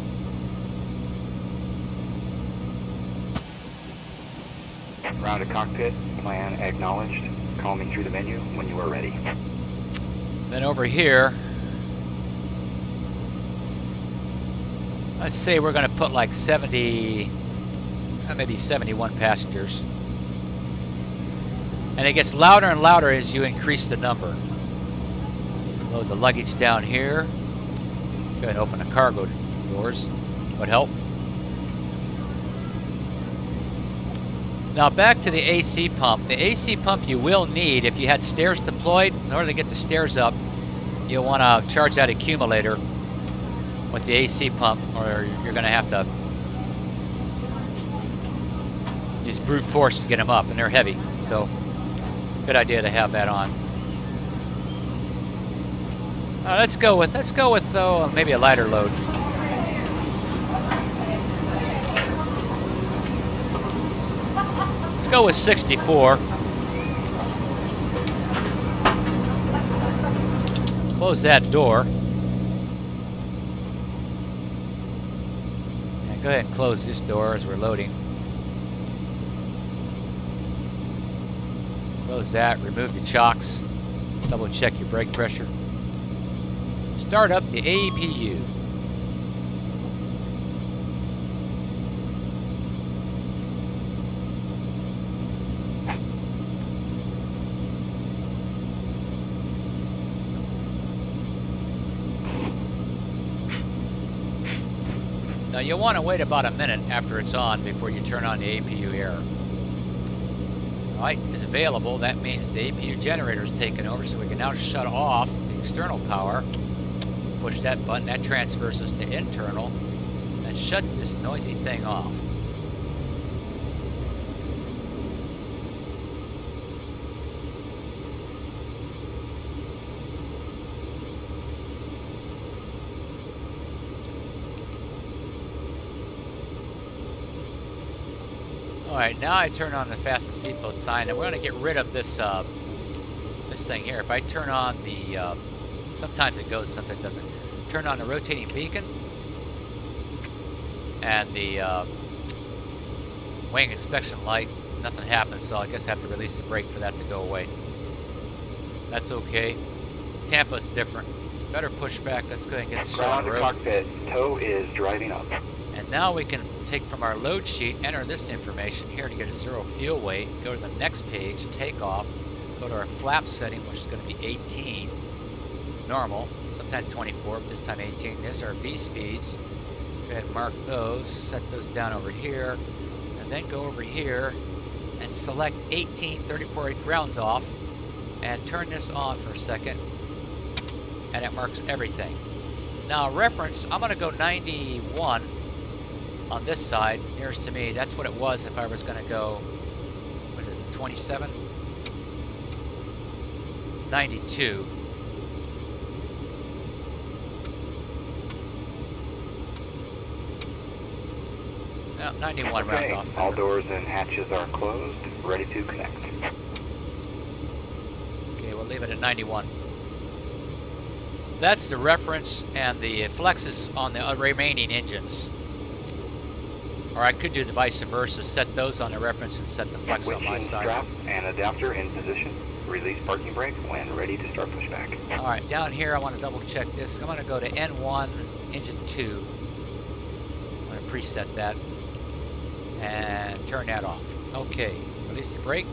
[SPEAKER 2] Round to cockpit, plan acknowledged. Call me through the menu when you are ready.
[SPEAKER 1] Then over here, let's say we're going to put like 70, maybe 71 passengers. And it gets louder and louder as you increase the number. Load the luggage down here. Go ahead and open the cargo doors. Would help. Now back to the AC pump. The AC pump you will need if you had stairs deployed. In order to get the stairs up, you'll want to charge that accumulator with the AC pump, or you're going to have to use brute force to get them up, and they're heavy. So good idea to have that on. Let's go with maybe a lighter load. Let's go with 64. Close that door. And go ahead and close this door as we're loading. Close that, remove the chocks, double check your brake pressure. Start up the APU. Now you'll want to wait about a minute after it's on before you turn on the APU air. Light is available. That means the APU generator is taken over, so we can now shut off the external power. Push that button, that transfers us to internal, and shut this noisy thing off. Alright, now I turn on the fasten seatbelt sign, and we're going to get rid of this this thing here. If I turn on the, sometimes it goes, sometimes it doesn't. Turn on the rotating beacon and the wing inspection light. Nothing happens, so I guess I have to release the brake for that to go away. That's okay. Tampa's different. Better pushback. Let's go ahead and get the shot on the road.
[SPEAKER 2] Cockpit, tow is driving up.
[SPEAKER 1] And now we can take from our load sheet, enter this information here to get a 0 fuel weight, go to the next page, take off, go to our flap setting, which is going to be 18, normal, sometimes 24, but this time 18. There's our V speeds. Go ahead and mark those, set those down over here, and then go over here and select 18, 34.8 grounds off, and turn this on for a second, and it marks everything. Now reference, I'm going to go 91 on this side, nearest to me. That's what it was if I was going to go, what is it, 27? 92. No, 91 rounds off.
[SPEAKER 2] All doors and hatches are closed, ready to connect.
[SPEAKER 1] Okay, we'll leave it at 91. That's the reference and the flexes on the remaining engines. Or I could do the vice versa, set those on the reference and set the flex on my side.
[SPEAKER 2] Strap and adapter in position. Release parking brake when ready to start pushback.
[SPEAKER 1] All right, down here I want to double check this. I'm going to go to N1, engine 2. I'm going to preset that and turn that off. Okay, release the brake.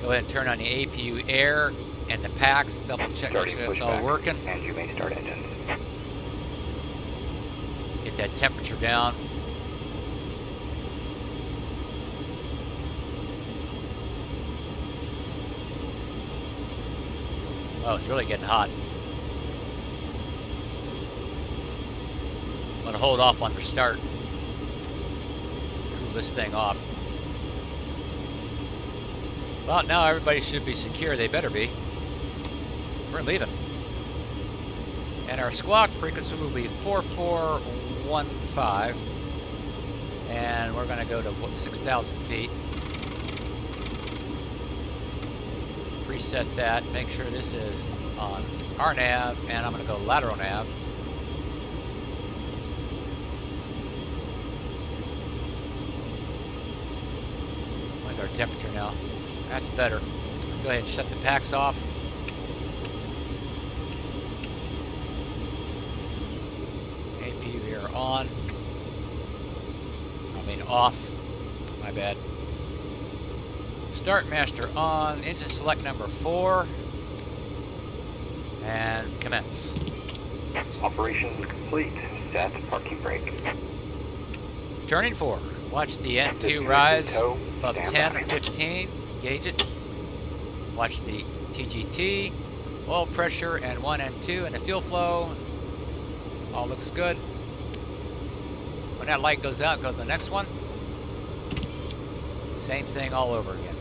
[SPEAKER 1] Go ahead and turn on the APU air and the packs. Double check make sure it's all working.
[SPEAKER 2] And you may start engines.
[SPEAKER 1] Get that temperature down. Oh, it's really getting hot. going to hold off on the start. Cool this thing off. Well, now everybody should be secure. They better be. We're leaving. And our squawk frequency will be 4415. And we're going to go to 6,000 feet. Preset that. Make sure this is on our nav. And I'm going to go lateral nav. What's our temperature now? That's better. Go ahead and shut the packs off. APU here on. I mean off. My bad. Start master on. Engine select number 4. And commence.
[SPEAKER 2] Operation complete. Set parking brake.
[SPEAKER 1] Turning 4. Watch the N2 rise above 10, 15. Gauge it. Watch the TGT, oil pressure, and 1 and 2, and the fuel flow. All looks good. When that light goes out, go to the next one. Same thing all over again.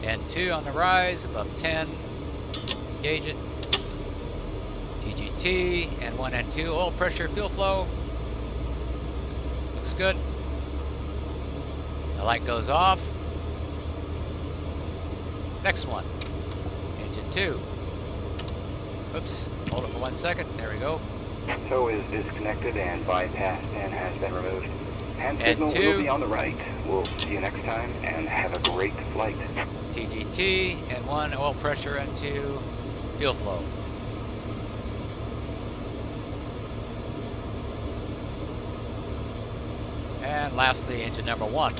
[SPEAKER 1] N2 on the rise, above 10. Gauge it. TGT, and 1 and 2, oil pressure, fuel flow. Looks good. The light goes off. Next one, engine 2. Oops, hold it for 1 second. There we go.
[SPEAKER 2] Tow is disconnected and bypassed and has been removed. Hand signal will be on the right. We'll see you next time and have a great flight.
[SPEAKER 1] TGT, and 1, oil pressure, and 2, fuel flow. And lastly, engine number 1.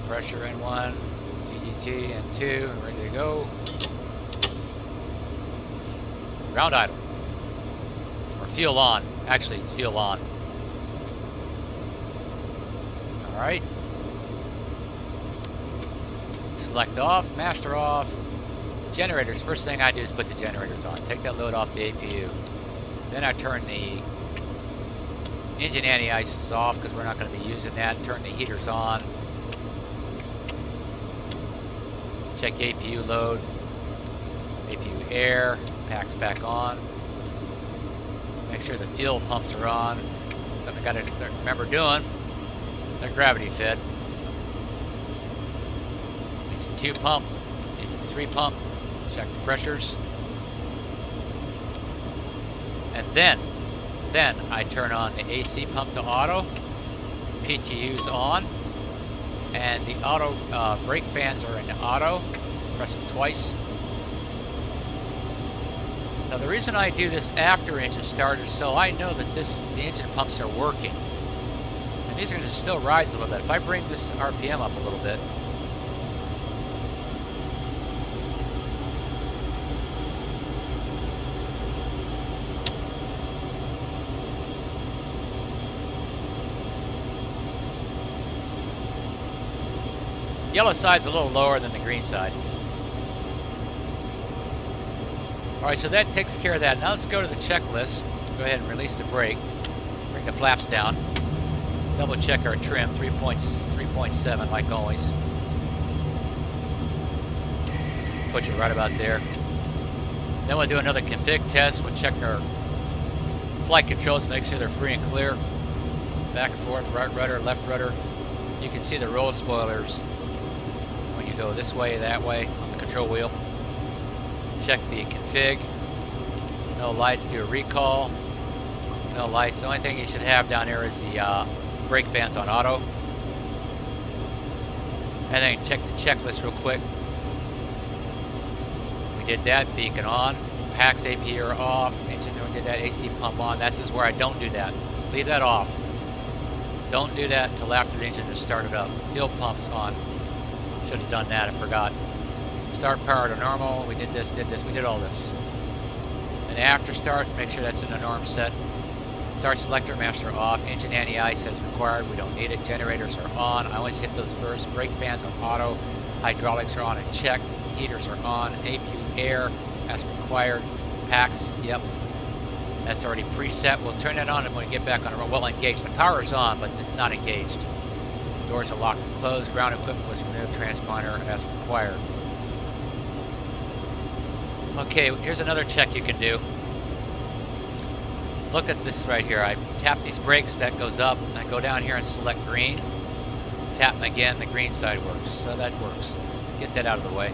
[SPEAKER 1] Pressure in 1, TGT and 2, and ready to go. Ground idle. Or fuel on. Actually, it's fuel on. Alright. Select off, master off. Generators, first thing I do is put the generators on. Take that load off the APU. Then I turn the engine anti-ices off because we're not going to be using that. Turn the heaters on. Check APU load, APU air, packs back on. Make sure the fuel pumps are on. Something I gotta remember doing. They're gravity fed. Engine 2 pump, engine 3 pump. Check the pressures. And then I turn on the AC pump to auto. PTU's on. And the auto brake fans are in auto. Press them twice. Now the reason I do this after engine start is so I know that the engine pumps are working. And these are going to still rise a little bit. If I bring this RPM up a little bit. Yellow side's a little lower than the green side. Alright, so that takes care of that. Now let's go to the checklist. Go ahead and release the brake. Bring the flaps down. Double check our trim, 3.7 like always. Put you right about there. Then we'll do another config test. We'll check our flight controls, make sure they're free and clear. Back and forth, right rudder, left rudder. You can see the roll spoilers when you go this way, that way on the control wheel. Check the config. No lights, do a recall. No lights. The only thing you should have down here is the brake fans on auto. And then check the checklist real quick. We did that. Beacon on. Packs APU are off. Engine, we did that. AC pump on. This is where I don't do that. Leave that off. Don't do that until after the engine is started up. Fuel pumps on. Should have done that. I forgot. Start power to normal. We did this, we did all this. And after start, make sure that's in the norm set. Start selector master off. Engine anti-ice as required. We don't need it. Generators are on. I always hit those first. Brake fans on auto. Hydraulics are on and check. Heaters are on. APU air as required. Packs, yep. That's already preset. We'll turn that on and when we get back on the road. Well engaged. The power is on, but it's not engaged. Doors are locked and closed. Ground equipment was removed. Transponder as required. Okay, here's another check you can do. Look at this right here. I tap these brakes, that goes up. I go down here and select green. Tap them again, the green side works. So that works. Get that out of the way.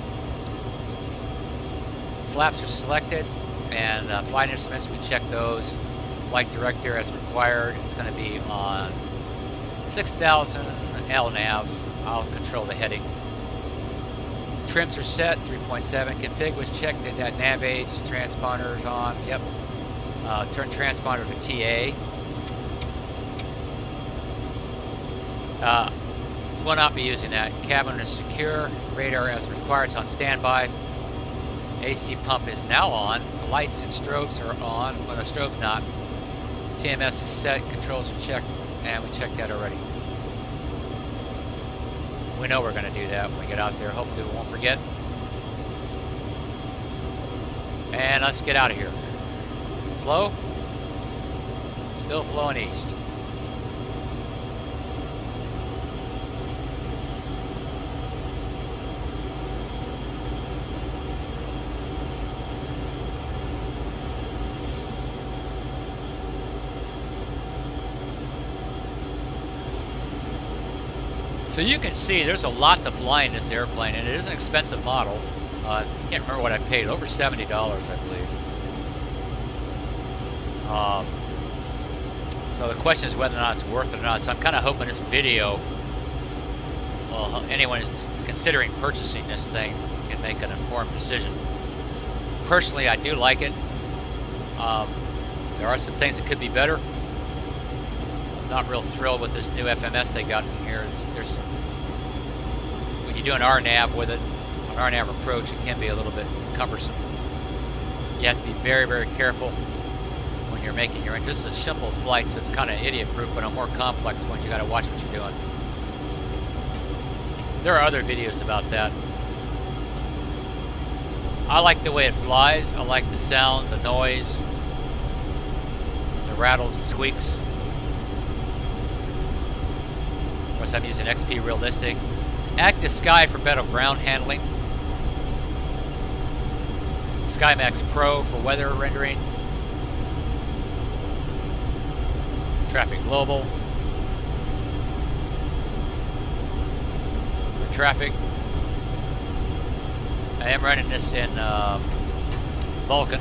[SPEAKER 1] Flaps are selected, and flight instruments, we check those. Flight director as required. It's going to be on 6,000 LNAV. I'll control the heading. Trims are set, 3.7. Config was checked at that nav aids. Transponders on, yep. Turn transponder to TA. Will not be using that. Cabin is secure. Radar as required. It's on standby. AC pump is now on. The lights and strobes are on. Well, the strobe's not. TMS is set. Controls are checked, and we checked that already. We know we're going to do that when we get out there. Hopefully we won't forget. And let's get out of here. Flow. Still flowing east. So you can see there's a lot to fly in this airplane, and it is an expensive model. I can't remember what I paid, over $70, I believe. So the question is whether or not it's worth it or not. So I'm kind of hoping this video, well, anyone who's considering purchasing this thing can make an informed decision. Personally, I do like it. There are some things that could be better. Not real thrilled with this new FMS they got in here. There's some, when you do an RNAV with it, an RNAV approach, it can be a little bit cumbersome. You have to be very, very careful when you're making your, just a simple flights, it's kind of idiot-proof, but on more complex ones, you got to watch what you're doing. There are other videos about that. I like the way it flies. I like the sound, the noise, the rattles and squeaks. Of course, I'm using XP Realistic. Active Sky for better ground handling. SkyMax Pro for weather rendering. Traffic Global. For traffic. I am running this in Vulkan.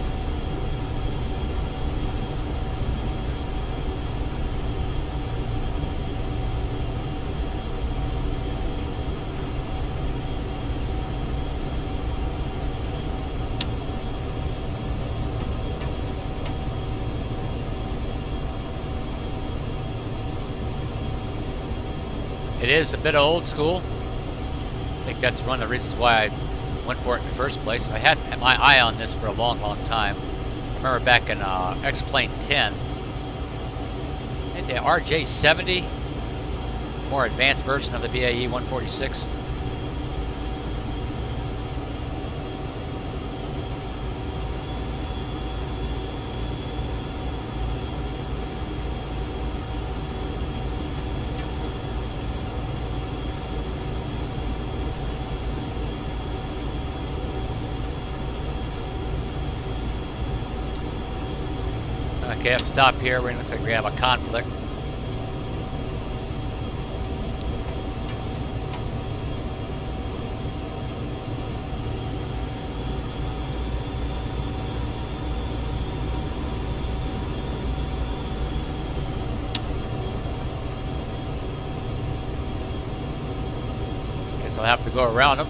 [SPEAKER 1] It is a bit old school. I think that's one of the reasons why I went for it in the first place. I had my eye on this for a long, long time. I remember back in X-Plane 10. I think the RJ70. It's a more advanced version of the BAe 146. Okay, let's stop here. It looks like we have a conflict. Guess I'll have to go around them.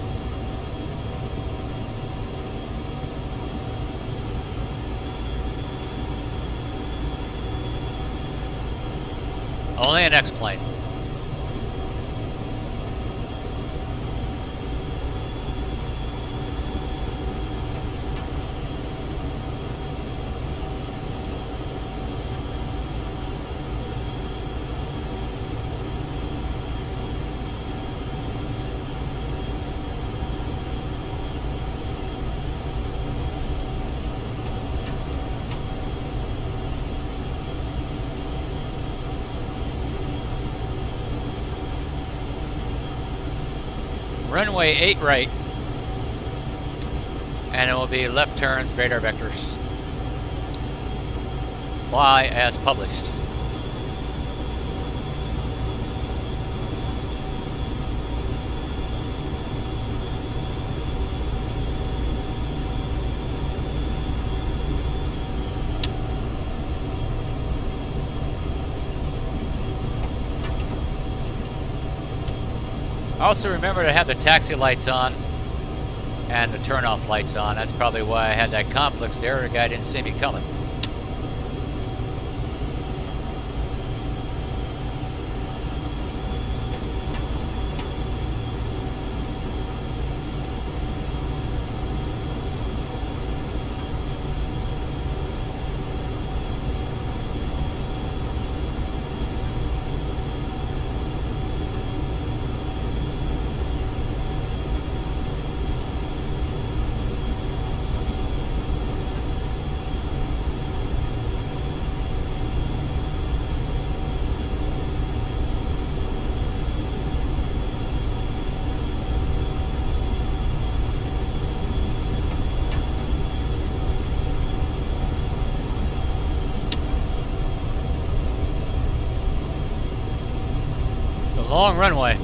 [SPEAKER 1] Only an X-plane. Runway 8 right. And it will be left turns, radar vectors. Fly as published. Also remember to have the taxi lights on and the turn-off lights on. That's probably why I had that conflict there. The guy didn't see me coming. Long runway.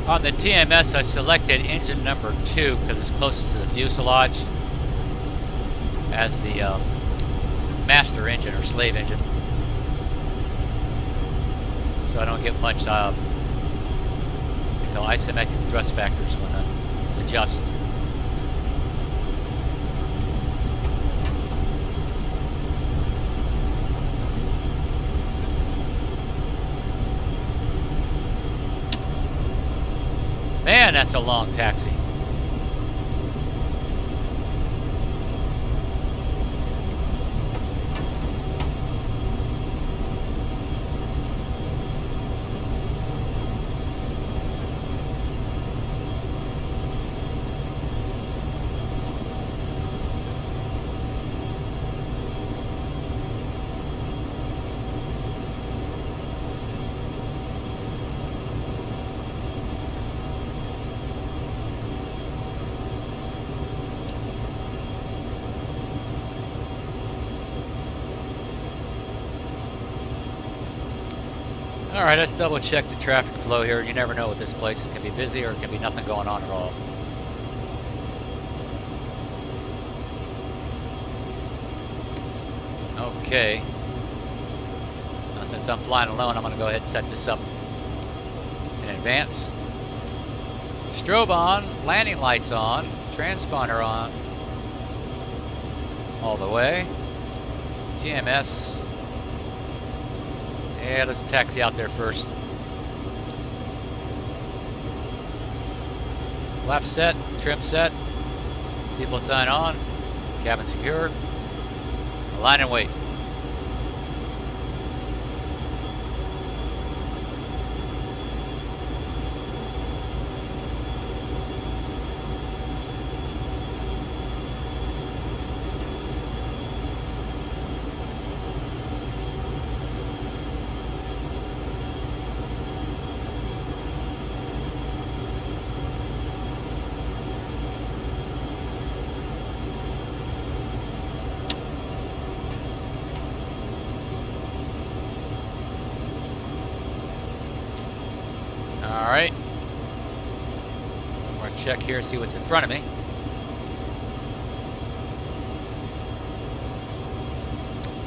[SPEAKER 1] On the TMS, I selected engine number 2 because it's closest to the fuselage as the master engine or slave engine. So I don't get much isometric thrust factors when I adjust. Man, that's a long taxi. All right, let's double check the traffic flow here. You never know with this place. It can be busy or it can be nothing going on at all. Okay. Now, since I'm flying alone, I'm going to go ahead and set this up in advance. Strobe on, landing lights on, transponder on, all the way. TMS. Yeah, let's taxi out there first. Flap set, trim set, seatbelt sign on, cabin secured, line and wait. to check here, see what's in front of me.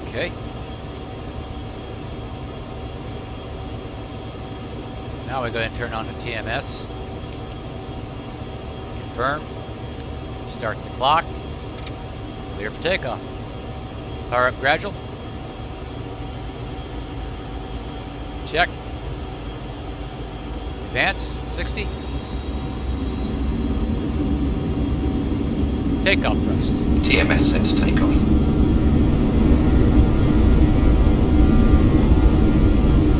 [SPEAKER 1] Okay. Now we go ahead and turn on the TMS. Confirm. Start the clock. Clear for takeoff. Power up gradual. Check. Advance, 60. Takeoff thrust.
[SPEAKER 3] TMS sets takeoff.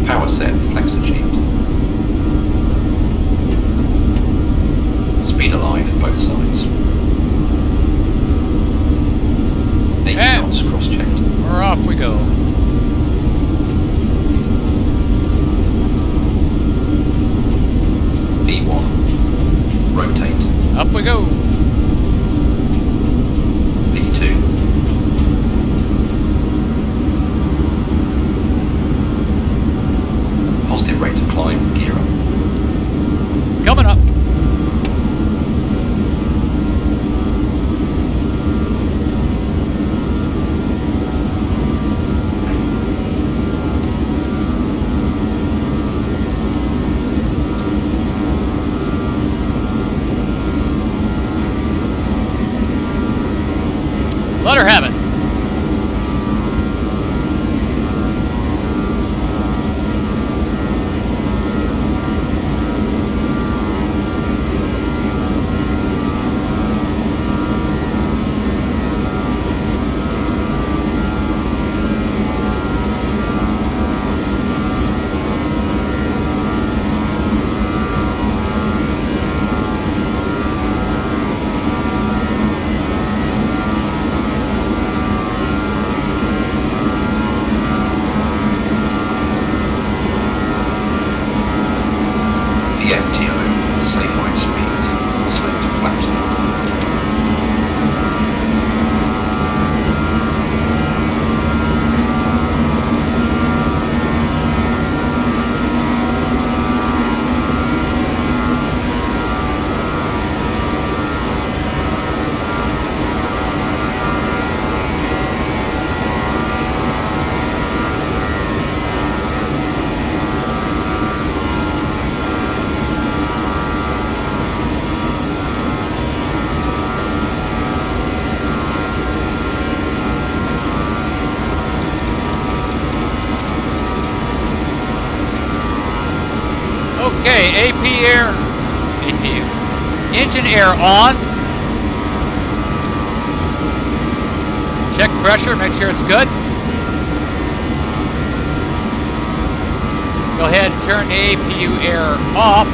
[SPEAKER 3] Power set, flex achieved. Speed alive, both sides. 80 knots cross-checked.
[SPEAKER 1] We're off we go.
[SPEAKER 3] V1. Rotate.
[SPEAKER 1] Up we go.
[SPEAKER 3] V2. Positive rate of climb, gear up.
[SPEAKER 1] Coming up. Let her have it. Okay, APU, engine air on. Check pressure, make sure it's good. Go ahead and turn the APU air off.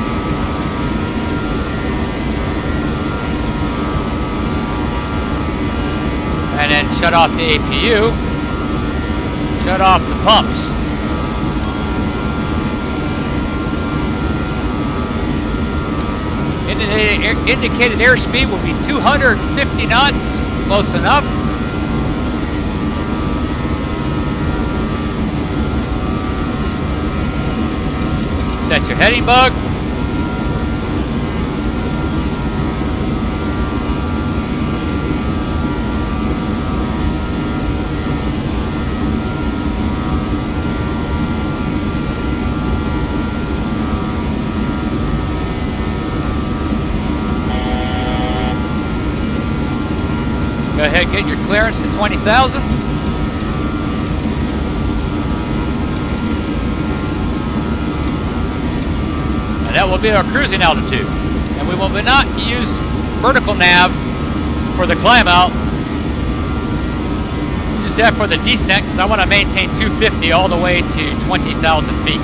[SPEAKER 1] And then shut off the APU. Shut off the pumps. Indicated airspeed will be 250 knots, close enough. Set your heading bug. Go ahead and get your clearance to 20,000. And that will be our cruising altitude. And we will not use vertical nav for the climb out. Use that for the descent because I want to maintain 250 all the way to 20,000 feet.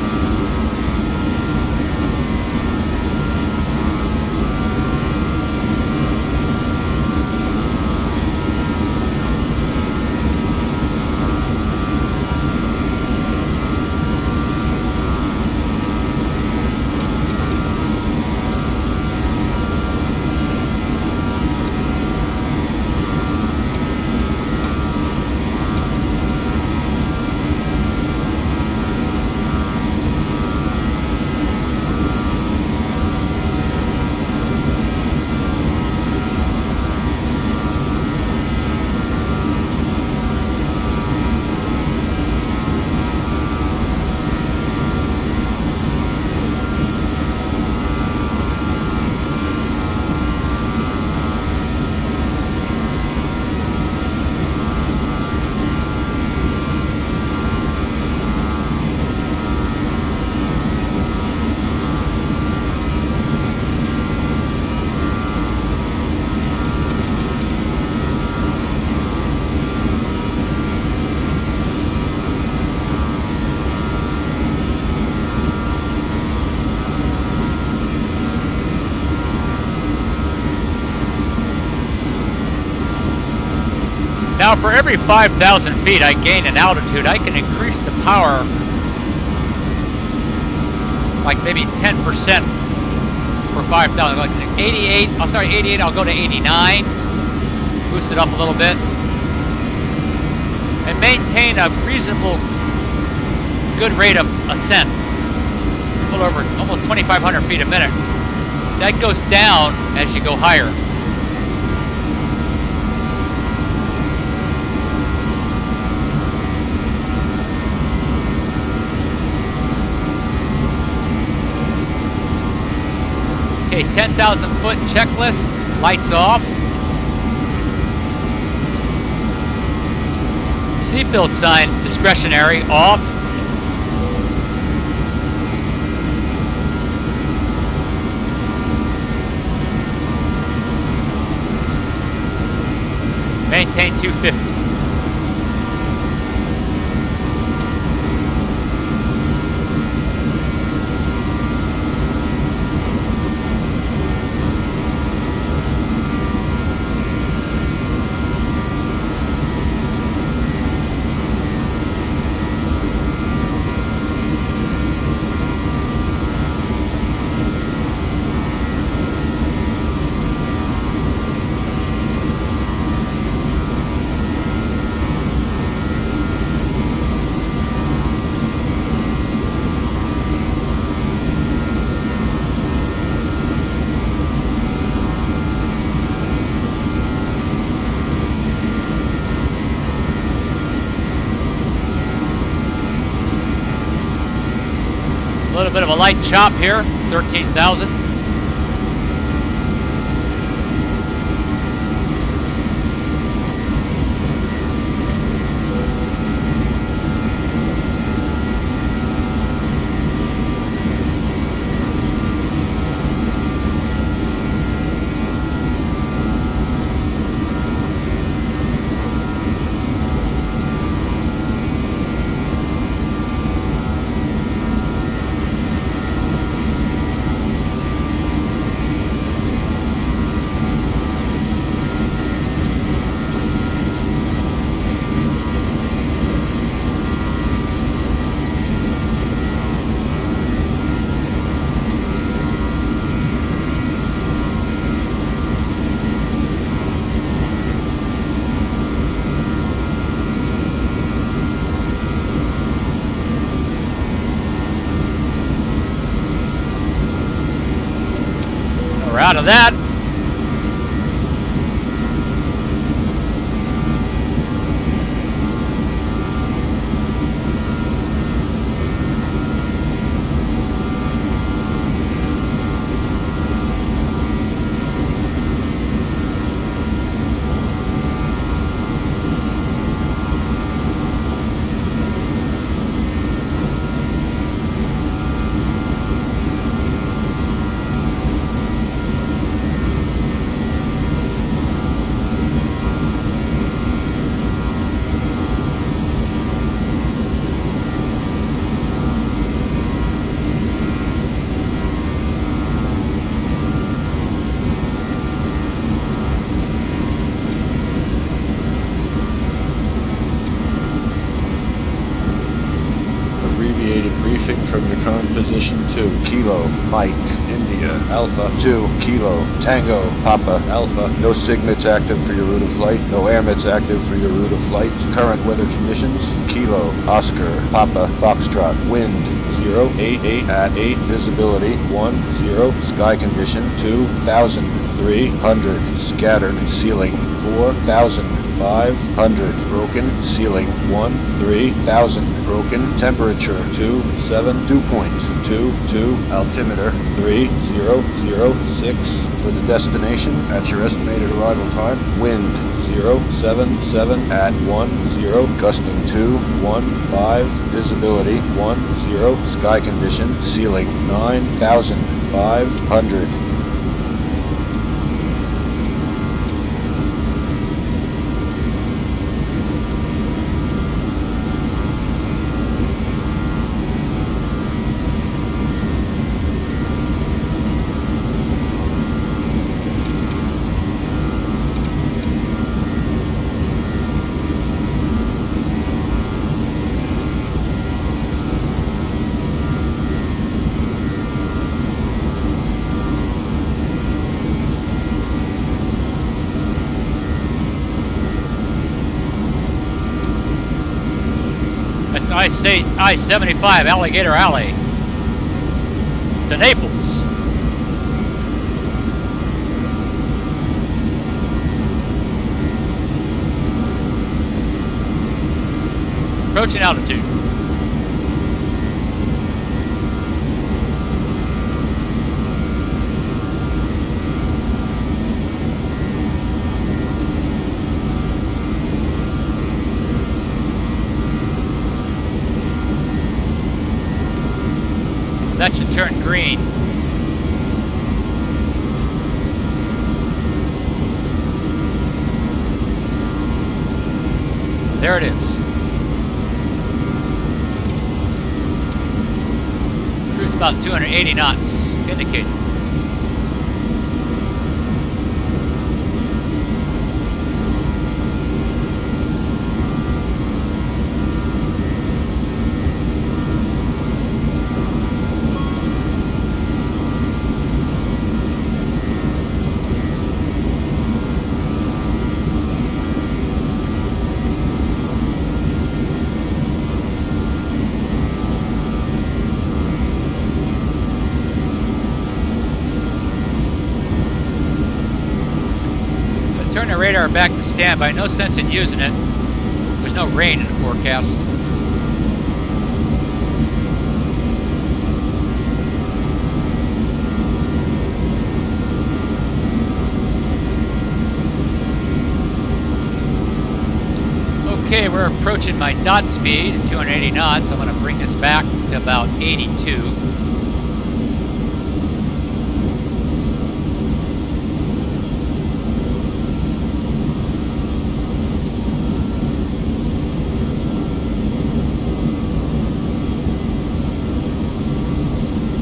[SPEAKER 1] Now for every 5,000 feet I gain in altitude, I can increase the power like maybe 10% for 5,000. Like 88, I'll start at 88, I'll go to 89, boost it up a little bit, and maintain a reasonable good rate of ascent, a little over almost 2,500 feet a minute. That goes down as you go higher. Okay, 10,000 foot checklist, lights off. Seatbelt sign, discretionary, off. Maintain 250. A little bit of a light chop here, 13,000. We're out of that.
[SPEAKER 4] Briefing from your current position to Kilo, Mike, India, Alpha, 2, Kilo, Tango, Papa, Alpha. No SIGMITs active for your route of flight. No AirMITs active for your route of flight. Current weather conditions. Kilo, Oscar, Papa, Foxtrot. Wind, 0, 88 at 8. Visibility, 1, 0. Sky condition, 2,300. Scattered. Ceiling, 4,500. Broken. Ceiling, 1,3,000. Broken. Temperature, 27. Dew point, 22. Altimeter, 3006. For the destination, at your estimated arrival time. Wind, 077 at 10. Gusting 215. Visibility, 10. Sky condition, ceiling, 9,500.
[SPEAKER 1] It's I-State I-75 Alligator Alley to Naples. Approaching altitude. That should turn green. There it is. Cruise about 280 knots, indicated. Turn the radar back to standby. No sense in using it. There's no rain in the forecast. Okay, we're approaching my dot speed at 280 knots. I'm going to bring this back to about 82.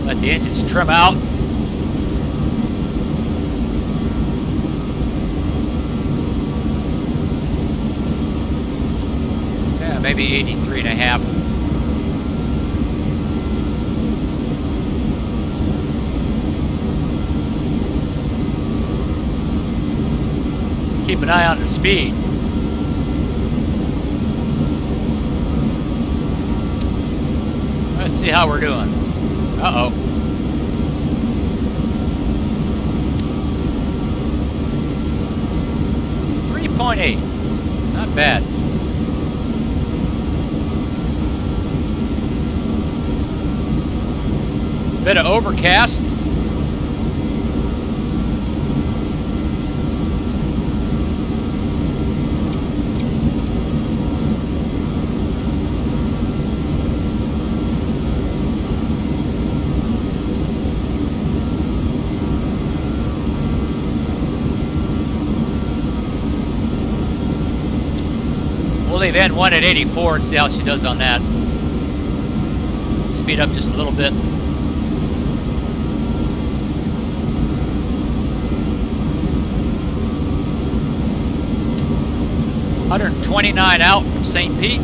[SPEAKER 1] Let the engines trim out. Yeah, maybe 83 and a half. Keep an eye on the speed. Let's see how we're doing. Uh-oh. 3.8. Not bad. Bit of overcast. We'll leave N1 at 84 and see how she does on that. Speed up just a little bit. $129 out from St. Pete.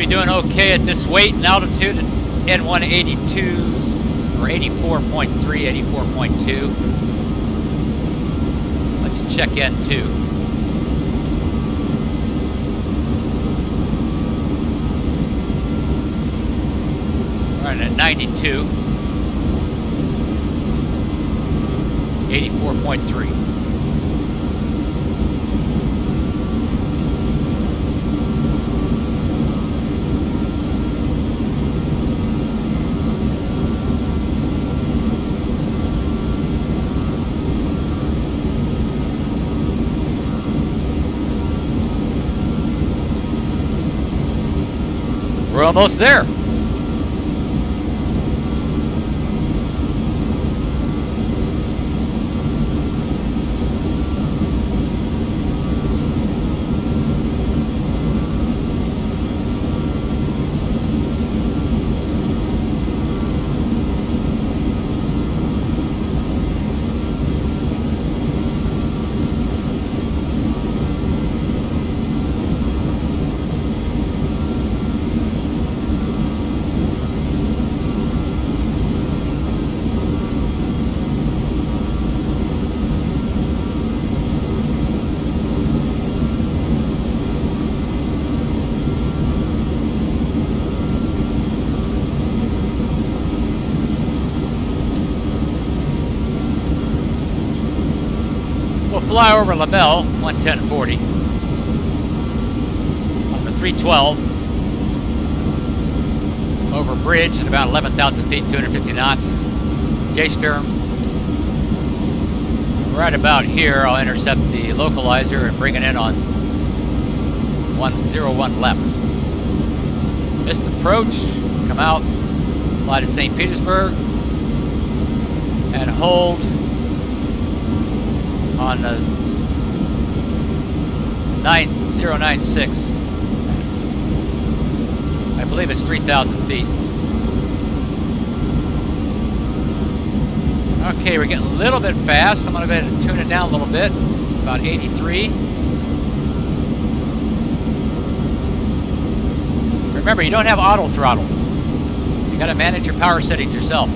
[SPEAKER 1] Doing okay at this weight and altitude at N1 82 or 84.3, 84.2. Let's check N2. Running at 92, 84.3. We're almost there. Fly over Labelle, 110.40 on the 312 over bridge at about 11,000 feet, 250 knots. J-stern. Right about here, I'll intercept the localizer and bring it in on 101 left. Missed approach, come out, fly to St. Petersburg, and hold on the 9096. I believe it's 3,000 feet. Okay, we're getting a little bit fast. I'm going to go ahead and tune it down a little bit. It's about 83. Remember, you don't have auto throttle, so you got to manage your power settings yourself.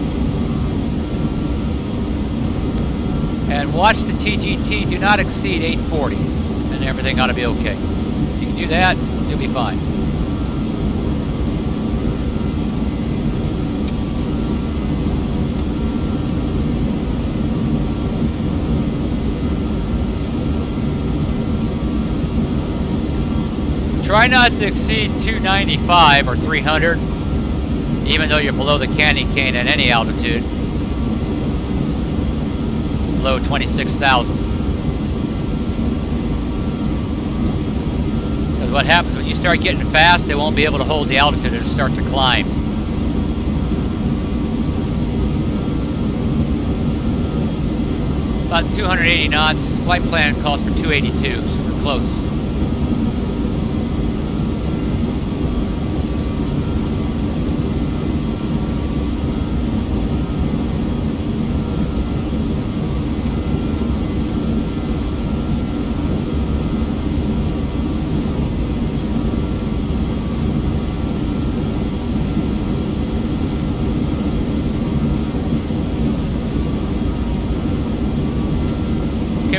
[SPEAKER 1] And watch the TGT do not exceed 840, and everything ought to be okay. If you can do that, you'll be fine. Try not to exceed 295 or 300, even though you're below the candy cane at any altitude. Below 26,000. Because what happens when you start getting fast, they won't be able to hold the altitude. It'll start to climb. About 280 knots. Flight plan calls for 282, so we're close.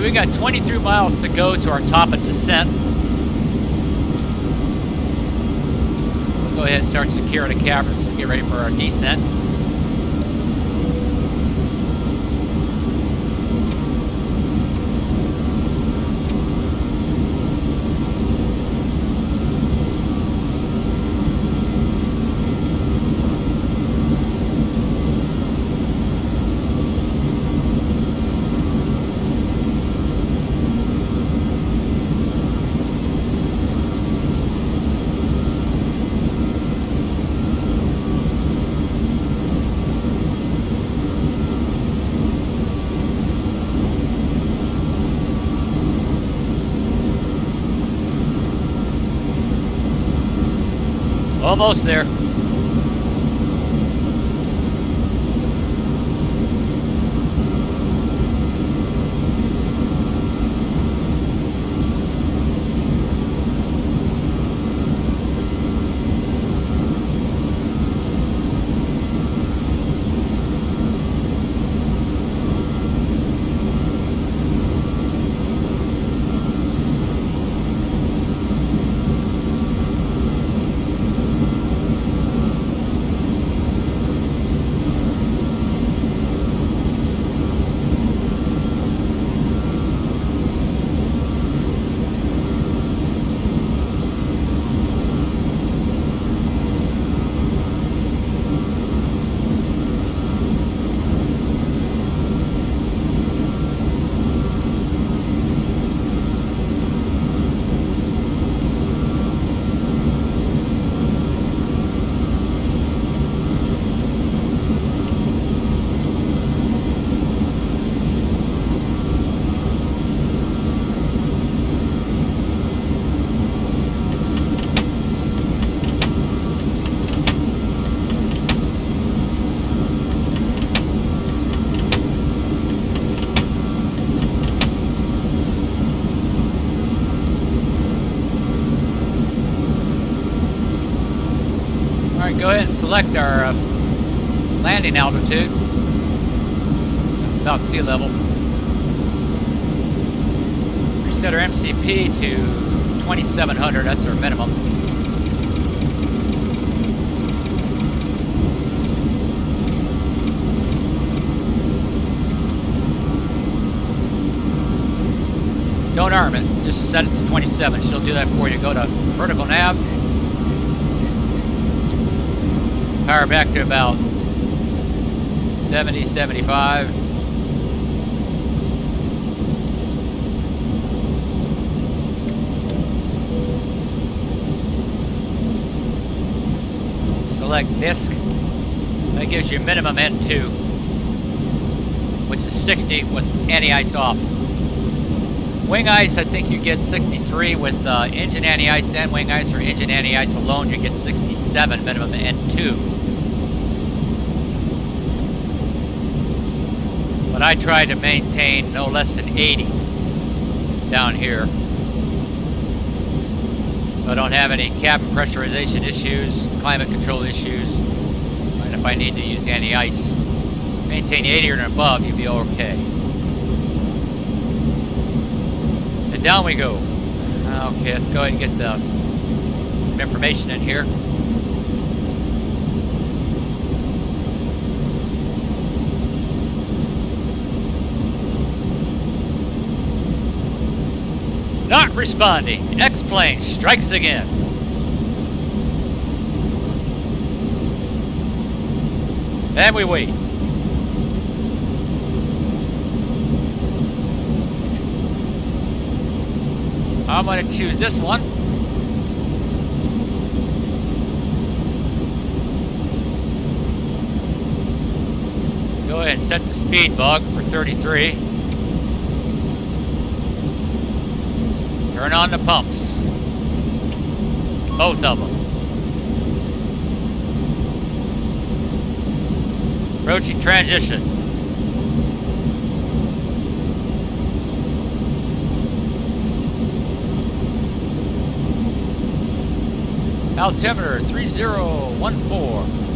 [SPEAKER 1] We got 23 miles to go to our top of descent. So go ahead and start securing the cameras and get ready for our descent. Almost there. Alright, go ahead and select our landing altitude. That's about sea level. We set our MCP to 2700, that's our minimum. Don't arm it, just set it to 27. She'll do that for you. Go to vertical nav. Power back to about 70, 75. Select disk. That gives you minimum N2, which is 60 with anti-ice off. Wing ice, I think you get 63 with engine anti-ice and wing ice, or engine anti-ice alone, you get 67 minimum N2. But I try to maintain no less than 80 down here, so I don't have any cabin pressurization issues, climate control issues, and if I need to use anti-ice. Maintain 80 or above, you'll be okay. And down we go. Okay, let's go ahead and get some information in here. Not responding. X-plane strikes again. And we wait. I'm going to choose this one. Go ahead and set the speed bug for 33. Turn on the pumps. Both of them. Approaching transition. Altimeter 3014.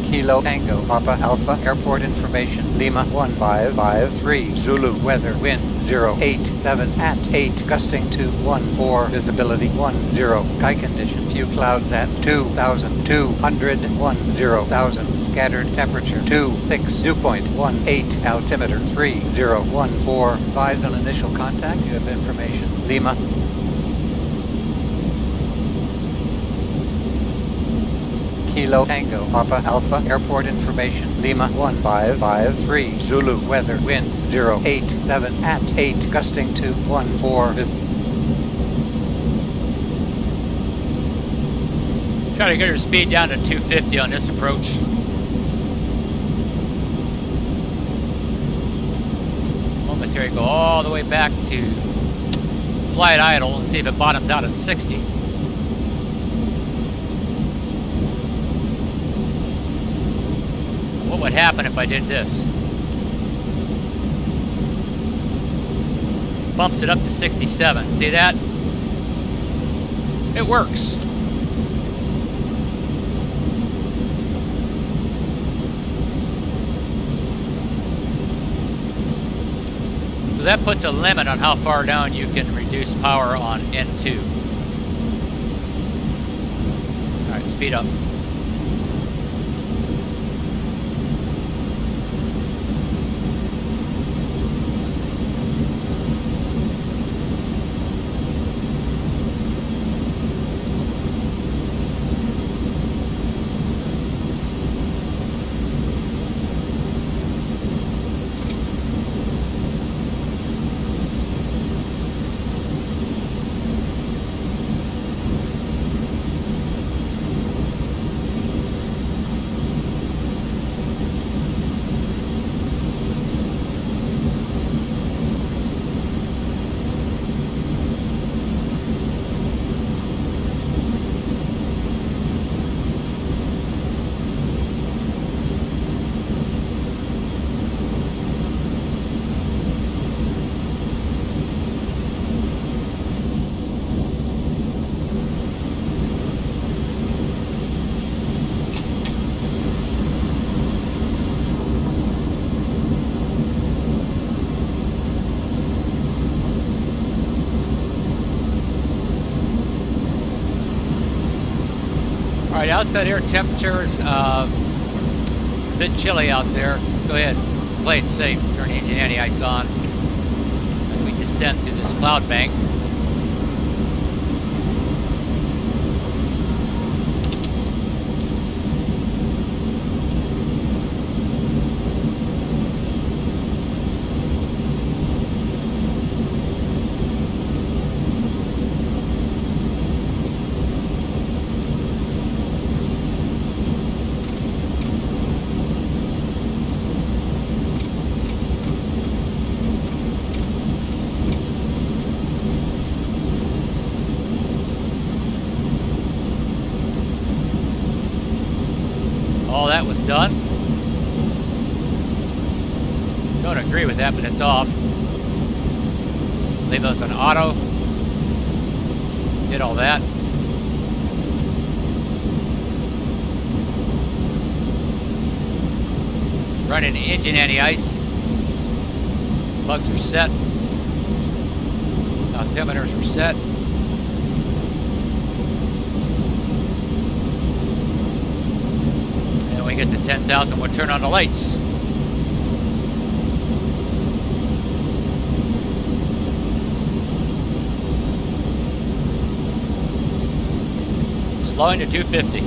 [SPEAKER 5] Kilo Tango Papa Alpha Airport Information Lima 1553 Zulu Weather Wind 087 at 8 gusting to 14 Visibility 10 Sky Condition Few clouds at 2200 10,000 Scattered Temperature 26 Dew point 18 Altimeter 3014 Advise on initial contact. You have information Lima. Kilo Tango Papa Alpha Airport Information Lima 1553 Zulu Weather Wind 087 at 8 gusting to 14.
[SPEAKER 1] Try to get her speed down to 250 on this approach. Momentary, go all the way back to flight idle and see if it bottoms out at 60. What would happen if I did this? Bumps it up to 67. See that? It works. So that puts a limit on how far down you can reduce power on N2. All right, speed up. Alright, outside air temperature is a bit chilly out there. Let's go ahead and play it safe. Turn the engine anti-ice on as we descend through this cloud bank. All that was done. Don't agree with that, but it's off. Leave those on auto. Did all that. Running engine anti-ice. Plugs are set. Altimeters are set. And we get to 10,000, we'll turn on the lights. Slowing to 250.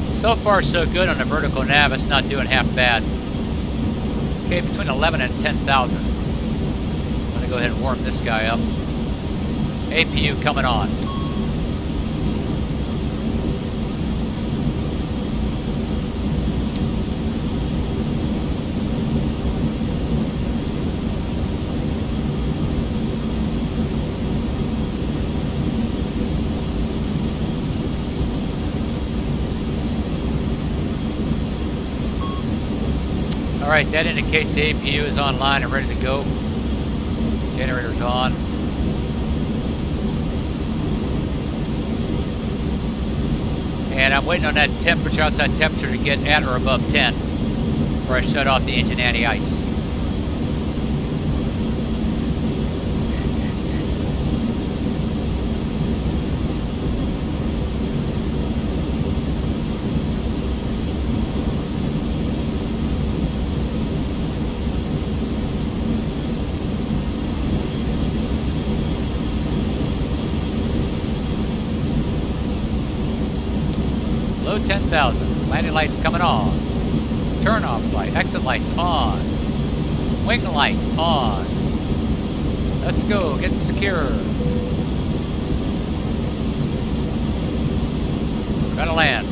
[SPEAKER 1] So far so good on the vertical nav, it's not doing half bad. Okay, between 11 and 10,000. I'm gonna go ahead and warm this guy up. APU coming on. All right, that indicates the APU is online and ready to go. Generator's on. And I'm waiting on that temperature, outside temperature, to get at or above 10 before I shut off the engine anti-ice. Low 10,000. Landing lights coming on. Turn off light. Exit lights on. Wing light on. Let's go. Getting secure. We're gonna land.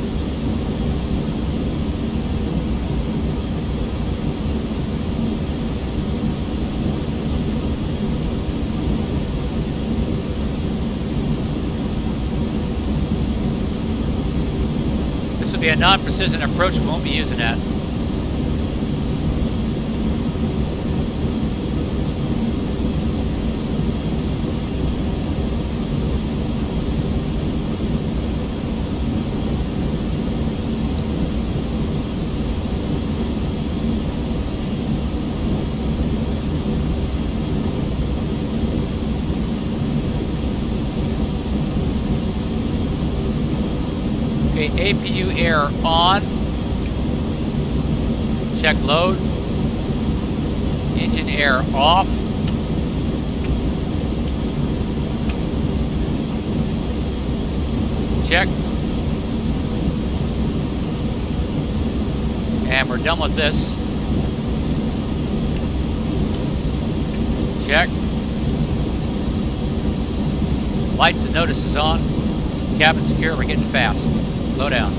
[SPEAKER 1] This will be a non-precision approach. We won't be using that. Okay, APU air on. Check load. Engine air off. Check. And we're done with this. Check. Lights and notices on. Cabin secure, we're getting fast. Slow down.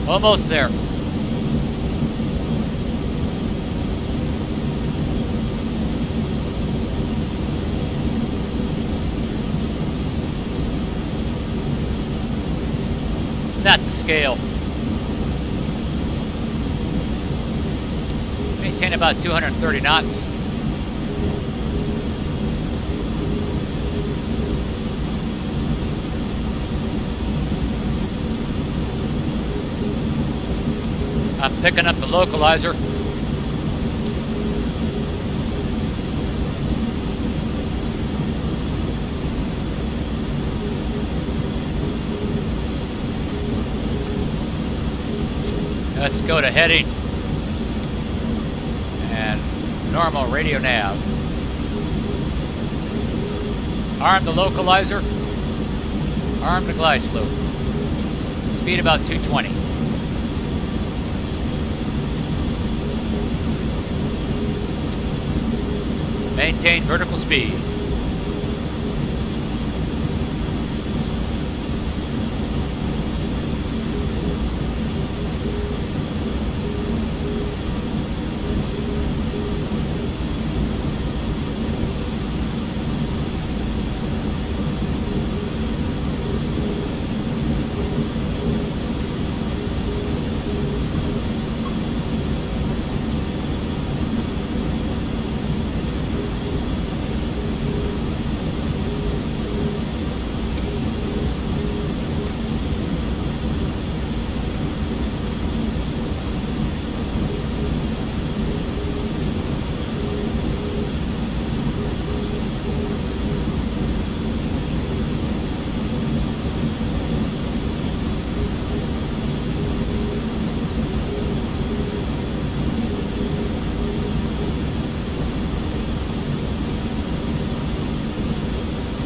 [SPEAKER 1] Almost there. It's not to scale. Maintain about 230 knots. I'm picking up the localizer. Let's go to heading and normal radio nav. Arm the localizer. Arm the glide slope. Speed about 220. Maintain vertical speed.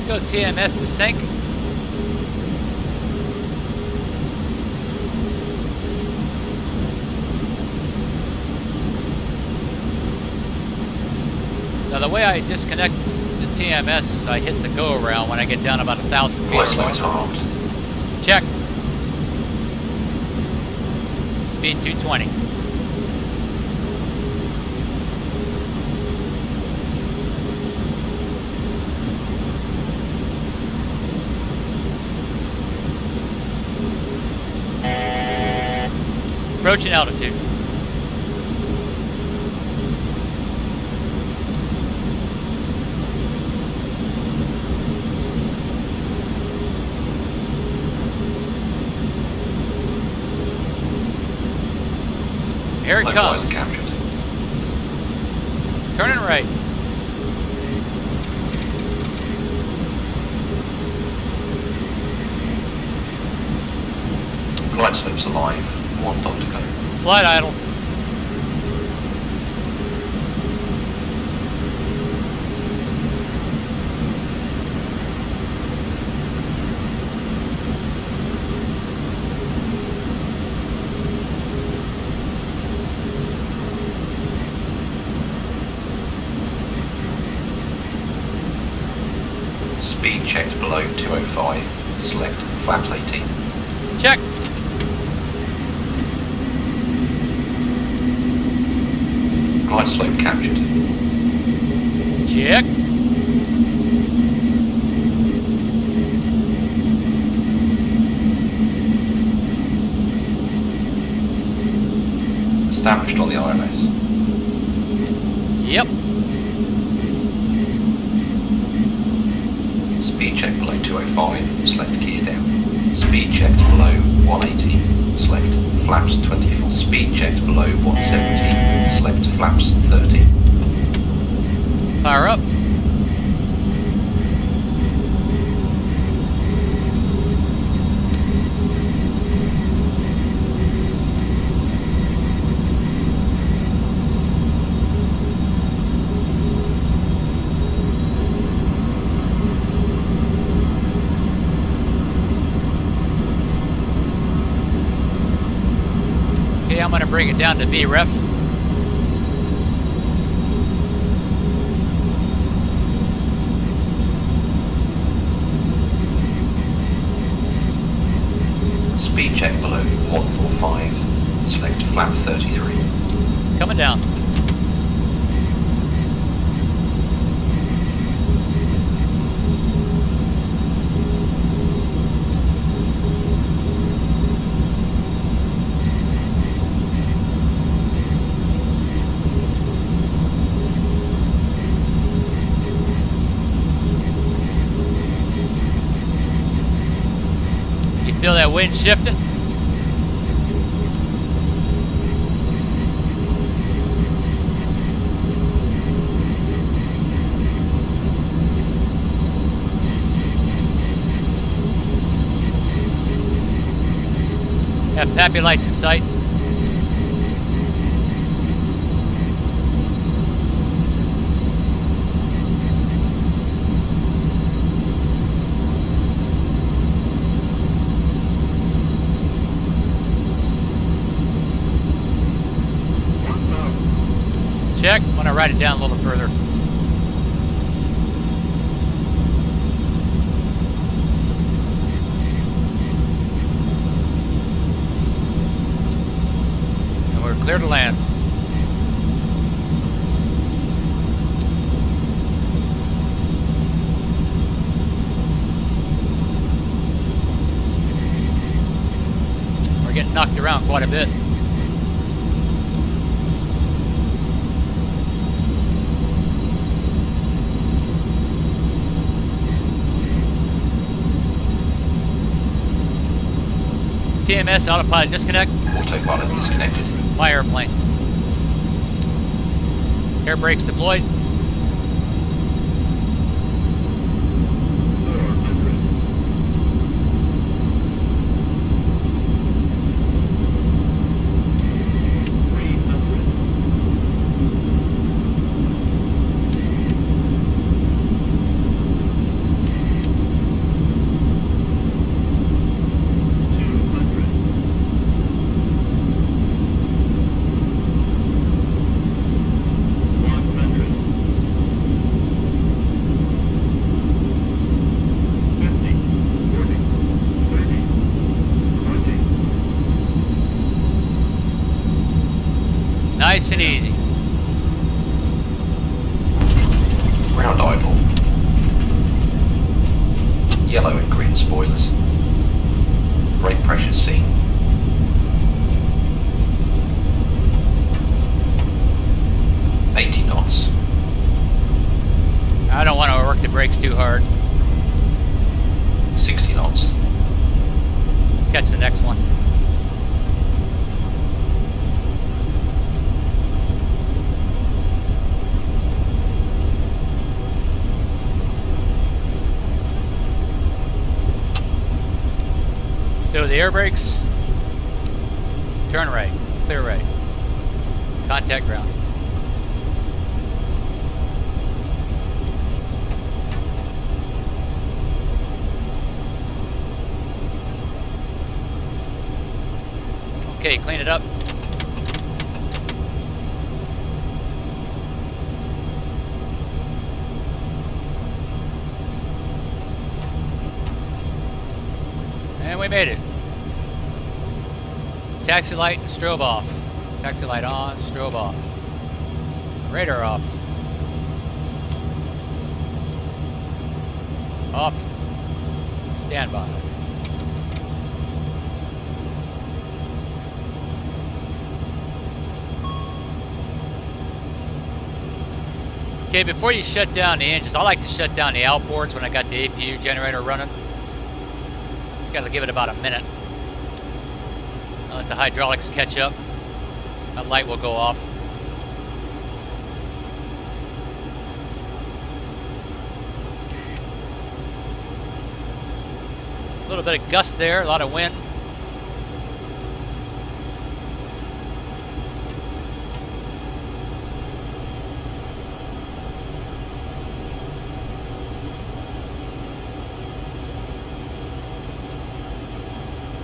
[SPEAKER 1] Go TMS to sync. Now the way I disconnect the TMS is I hit the go around when I get down about 1,000 feet.
[SPEAKER 3] Voice lights armed.
[SPEAKER 1] Check. Speed 220. Approaching altitude. Here it comes.
[SPEAKER 3] Captured.
[SPEAKER 1] Turning right.
[SPEAKER 3] Glide slope's alive. 1 dot to go.
[SPEAKER 1] Flight idle.
[SPEAKER 3] Speed checked below 205. Select flaps 18.
[SPEAKER 1] Check.
[SPEAKER 3] Glide slope captured.
[SPEAKER 1] Check.
[SPEAKER 3] established on the ILS.
[SPEAKER 1] Yep.
[SPEAKER 3] Speed check below 205, select gear down. Speed checked below 180, select flaps 24. Speed checked below 170, select flaps 30.
[SPEAKER 1] Power up. Okay, I'm gonna bring it down to VREF.
[SPEAKER 3] Speed check below 145, select flap 33.
[SPEAKER 1] Coming down. You feel that wind shifting? Have happy lights in sight. Check. I'm gonna write it down a little further. And we're clear to land. We're getting knocked around quite a bit. TMS autopilot disconnect.
[SPEAKER 3] Autopilot disconnected.
[SPEAKER 1] My airplane. Air brakes deployed. Nice and easy.
[SPEAKER 3] Ground idle. Yellow and green spoilers. Brake pressure seen. knots.
[SPEAKER 1] I don't want to work the brakes too hard.
[SPEAKER 3] 60 knots.
[SPEAKER 1] Catch the next one. Stow the air brakes. Turn right. Clear right. Contact ground. Okay, clean it up. And we made it. Taxi light and strobe off. Taxi light on, strobe off. Radar off. Off. Standby. Okay, before you shut down the engines, I like to shut down the outboards when I got the APU generator running. Just got to give it about a minute. I'll let the hydraulics catch up. That light will go off. A little bit of gust there, a lot of wind.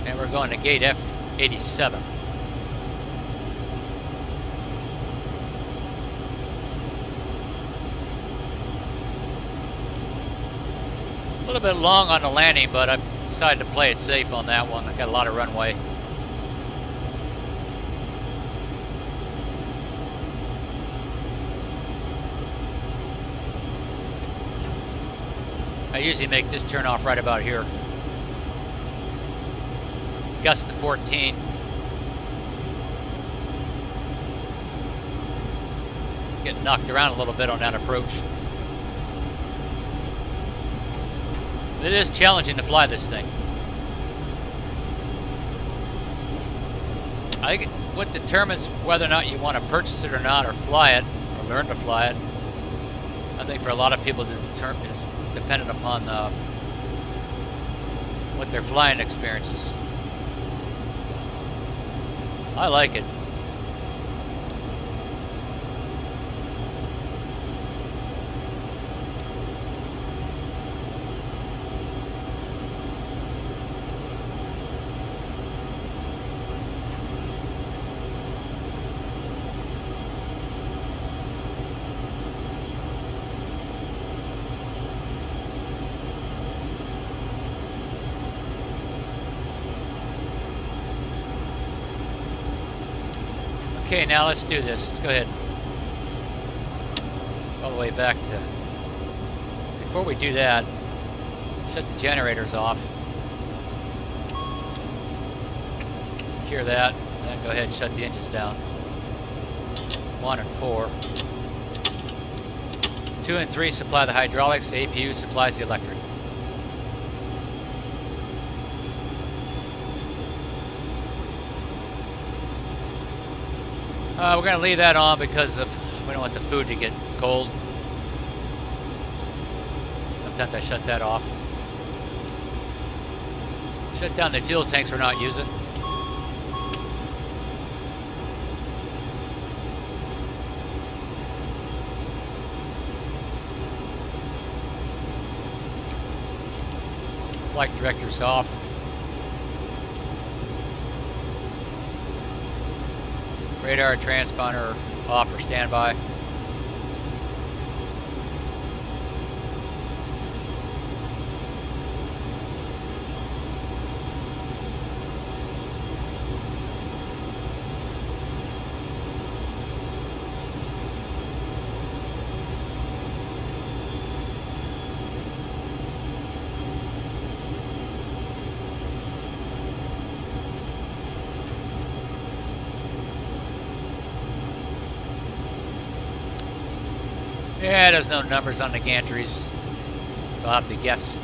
[SPEAKER 1] And we're going to gate F87. A little bit long on the landing, but I've decided to play it safe on that one. I got a lot of runway. I usually make this turn off right about here. Gust to 14. Getting knocked around a little bit on that approach. It is challenging to fly this thing. I think what determines whether or not you want to purchase it or not, or fly it, or learn to fly it, I think for a lot of people is dependent upon what their flying experience is. I like it. Okay, now let's do this. Let's go ahead. All the way back to... Before we do that, shut the generators off. Secure that, and then go ahead and shut the engines down. 1 and 4. 2 and 3 supply the hydraulics, the APU supplies the electric. We're going to leave that on because we don't want the food to get cold. Sometimes I shut that off. Shut down the fuel tanks we're not using. Flight directors off. Radar and transponder off for standby. Yeah, there's no numbers on the gantries, so I'll have to guess.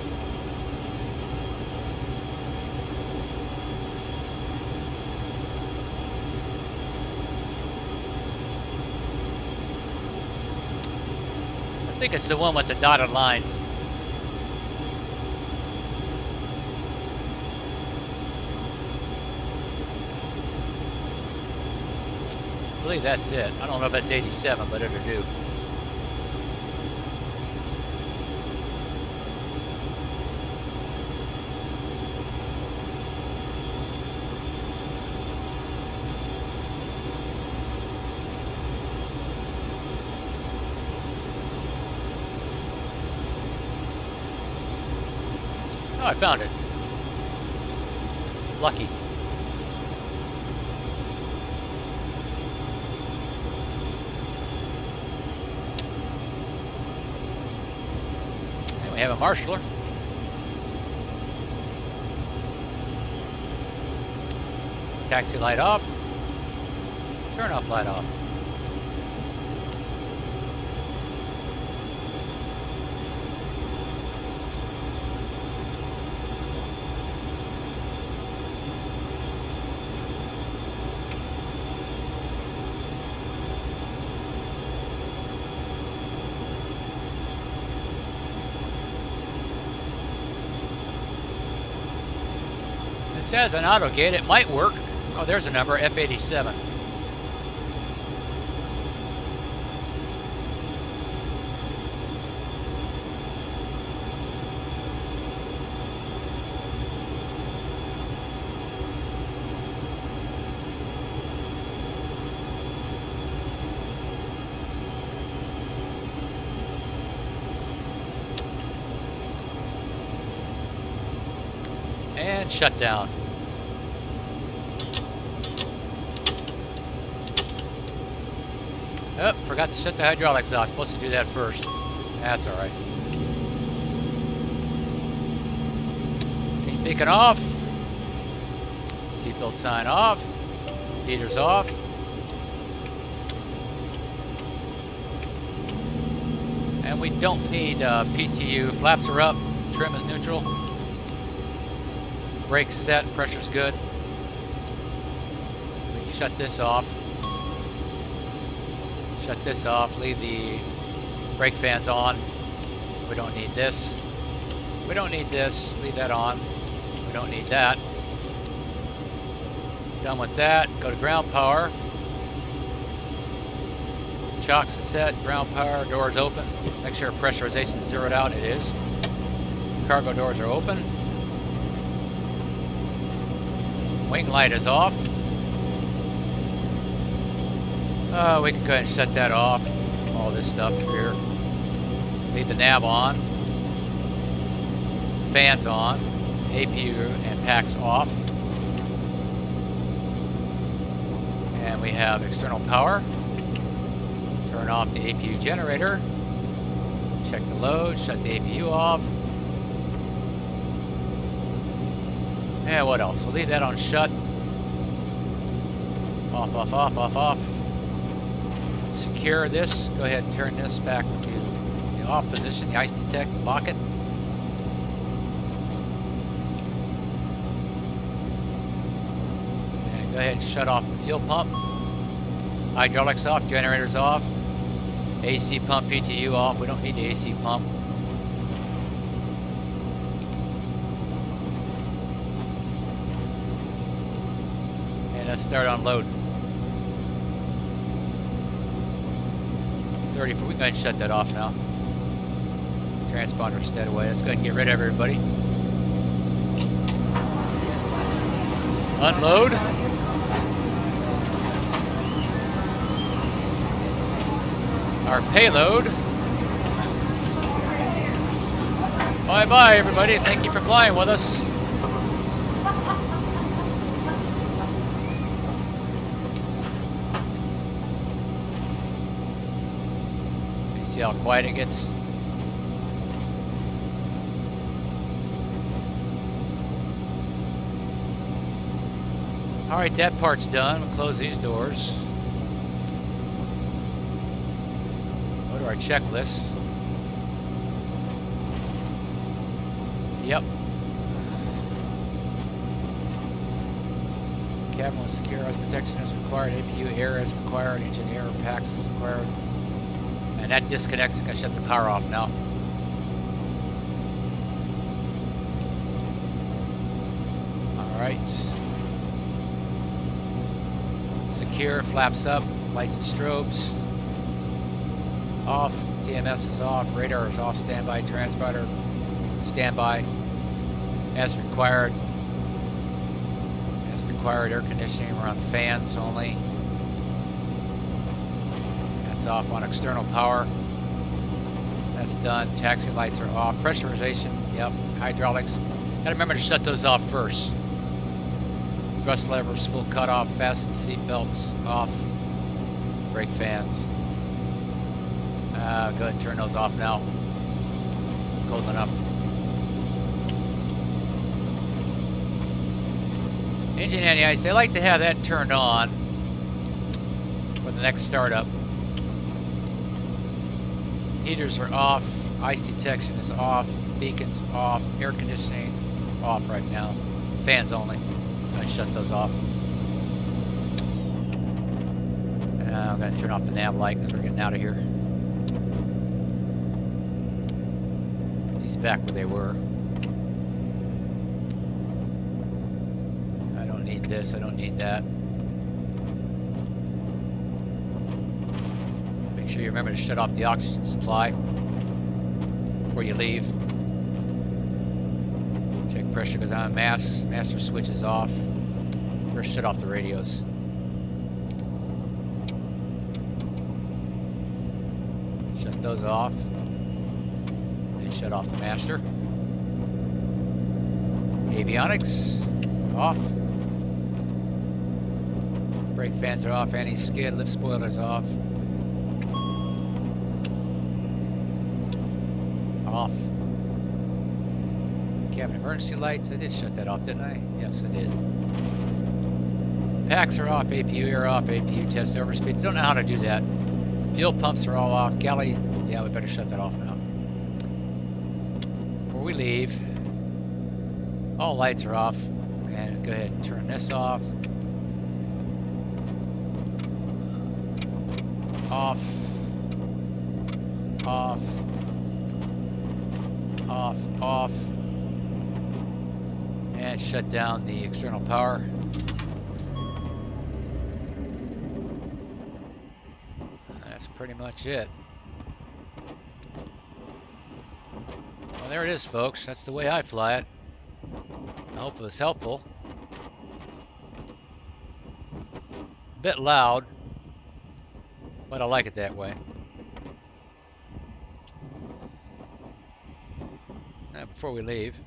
[SPEAKER 1] I think it's the one with the dotted line. I believe that's it. I don't know if that's 87, but it'll do. Oh, I found it. Lucky. And we have a marshaller. Taxi light off. Turn off light off. says an auto gate. It might work. Oh, there's a number, F87. And shut down. Oh, forgot to shut the hydraulics off. Supposed to do that first. That's alright. Keep beacon off. Seatbelt sign off. Heaters off. And we don't need PTU. Flaps are up. Trim is neutral. Brakes set. Pressure's good. We can shut this off. Shut this off, leave the brake fans on. We don't need this. We don't need this, leave that on. We don't need that. Done with that, go to ground power. Chocks is set, ground power, doors open. Make sure pressurization is zeroed out, it is. Cargo doors are open. Wing light is off. We can go ahead and shut that off. All this stuff here. Leave the nav on. Fans on. APU and packs off. And we have external power. Turn off the APU generator. Check the load. Shut the APU off. And what else? We'll leave that on shut. Off, off, off, off, off. Secure this. Go ahead and turn this back to the off position, the ice detect, lock it. And go ahead and shut off the fuel pump. Hydraulics off, generators off. AC pump, PTU off. We don't need the AC pump. And let's start unloading. 30, we can go ahead and shut that off now. Transponder stead away. Let's go ahead and get rid of everybody. Unload. Our payload. Bye-bye, everybody. Thank you for flying with us. See how quiet it gets? Alright, that part's done. We'll close these doors. Go to our checklist. Yep. Cabin with secure ice protection is required. APU air is required. Engine air packs is required. And that disconnects. I'm going to shut the power off now. Alright. Secure, flaps up, lights and strobes. Off, TMS is off, radar is off, standby, transponder, standby. As required. As required, air conditioning, we're on fans only. Off on external power. That's done. Taxi lights are off. Pressurization, yep. Hydraulics. Gotta remember to shut those off first. Thrust levers full cut off. Fasten seat belts off. Brake fans. Go ahead and turn those off now. It's cold enough. Engine anti-ice. They like to have that turned on for the next startup. Heaters are off, ice detection is off, beacons off, air conditioning is off right now. Fans only. I'm going to shut those off. I'm going to turn off the nav light because we're getting out of here. Put these back where they were. this. I don't need that. Make sure you remember to shut off the oxygen supply before you leave. Check pressure goes on. Master switch is off. First, shut off the radios. Shut those off. Then shut off the master. Avionics off. Brake fans are off. Anti-skid. Lift spoilers off. Off. Cabin emergency lights. I did shut that off, didn't I? Yes, I did. Packs are off. APU air off. APU test overspeed. Don't know how to do that. Fuel pumps are all off. Galley. Yeah, we better shut that off now. Before we leave, all lights are off. And go ahead and turn this off. Off. Off. Off. Off. And shut down the external power. That's pretty much it. Well, there it is, folks. That's the way I fly it. I hope it was helpful. A bit loud, but I like it that way. And before we leave,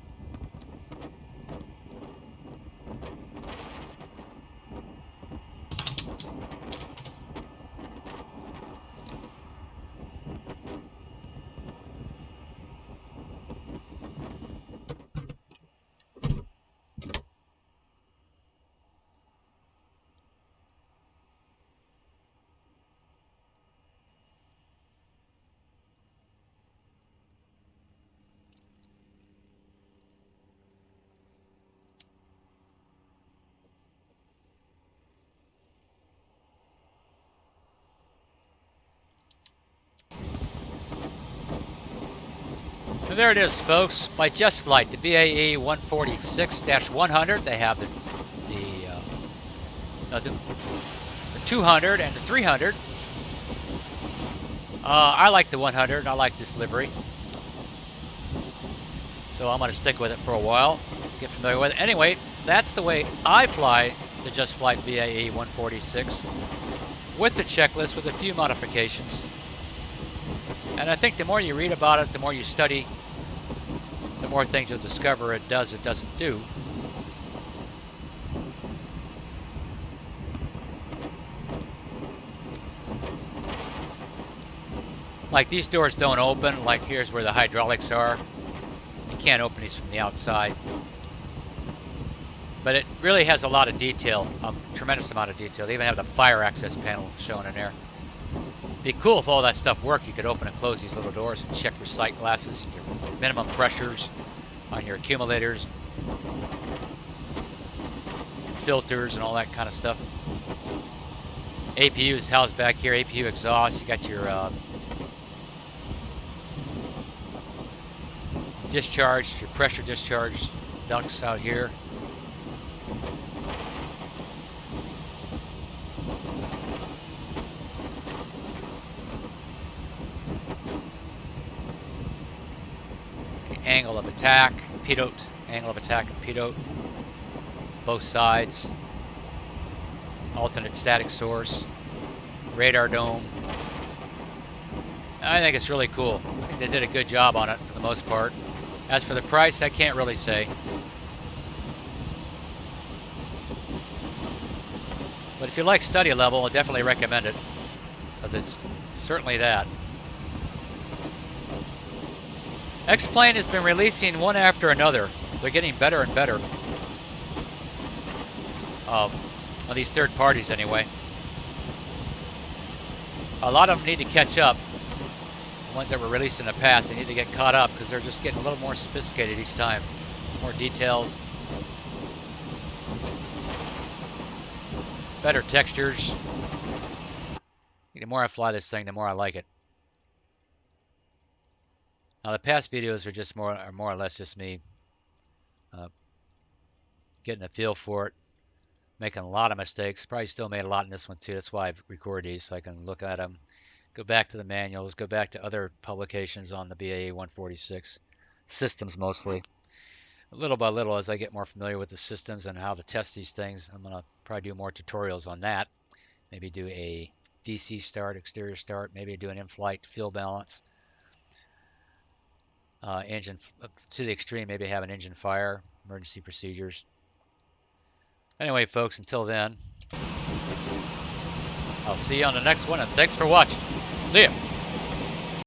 [SPEAKER 1] and there it is, folks. By Just Flight, the BAe 146-100. They have the 200 and the 300. I like the 100. I like this livery, so I'm going to stick with it for a while. Get familiar with it. Anyway, that's the way I fly the Just Flight BAe 146 with the checklist with a few modifications. And I think the more you read about it, the more you study, the more things you'll discover it does, it doesn't do. Like these doors don't open, like here's where the hydraulics are. You can't open these from the outside. But it really has a lot of detail, a tremendous amount of detail. They even have the fire access panel shown in there. Be cool if all that stuff worked. You could open and close these little doors and check your sight glasses, your minimum pressures on your accumulators, your filters, and all that kind of stuff. APU is housed back here. APU exhaust. You got your discharge, your pressure discharge ducts out here. Angle of attack, pitot, angle of attack and pitot, both sides, alternate static source, radar dome. I think it's really cool. I think they did a good job on it for the most part. As for the price, I can't really say. But if you like study level, I definitely recommend it, because it's certainly that. X-Plane has been releasing one after another. They're getting better and better. On these third parties anyway. A lot of them need to catch up. The ones that were released in the past, they need to get caught up because they're just getting a little more sophisticated each time. More details. Better textures. The more I fly this thing, the more I like it. Now the past videos are just more or less just me getting a feel for it. making a lot of mistakes. Probably still made a lot in this one too. That's why I've recorded these so I can look at them, go back to the manuals, go back to other publications on the BAe 146 systems mostly. Little by little, as I get more familiar with the systems and how to test these things, I'm going to probably do more tutorials on that. Maybe do a DC start, exterior start, maybe do an in-flight fuel balance. Engine to the extreme, maybe have an engine fire, emergency procedures. Anyway, folks, until then, I'll see you on the next one, and thanks for watching. See ya.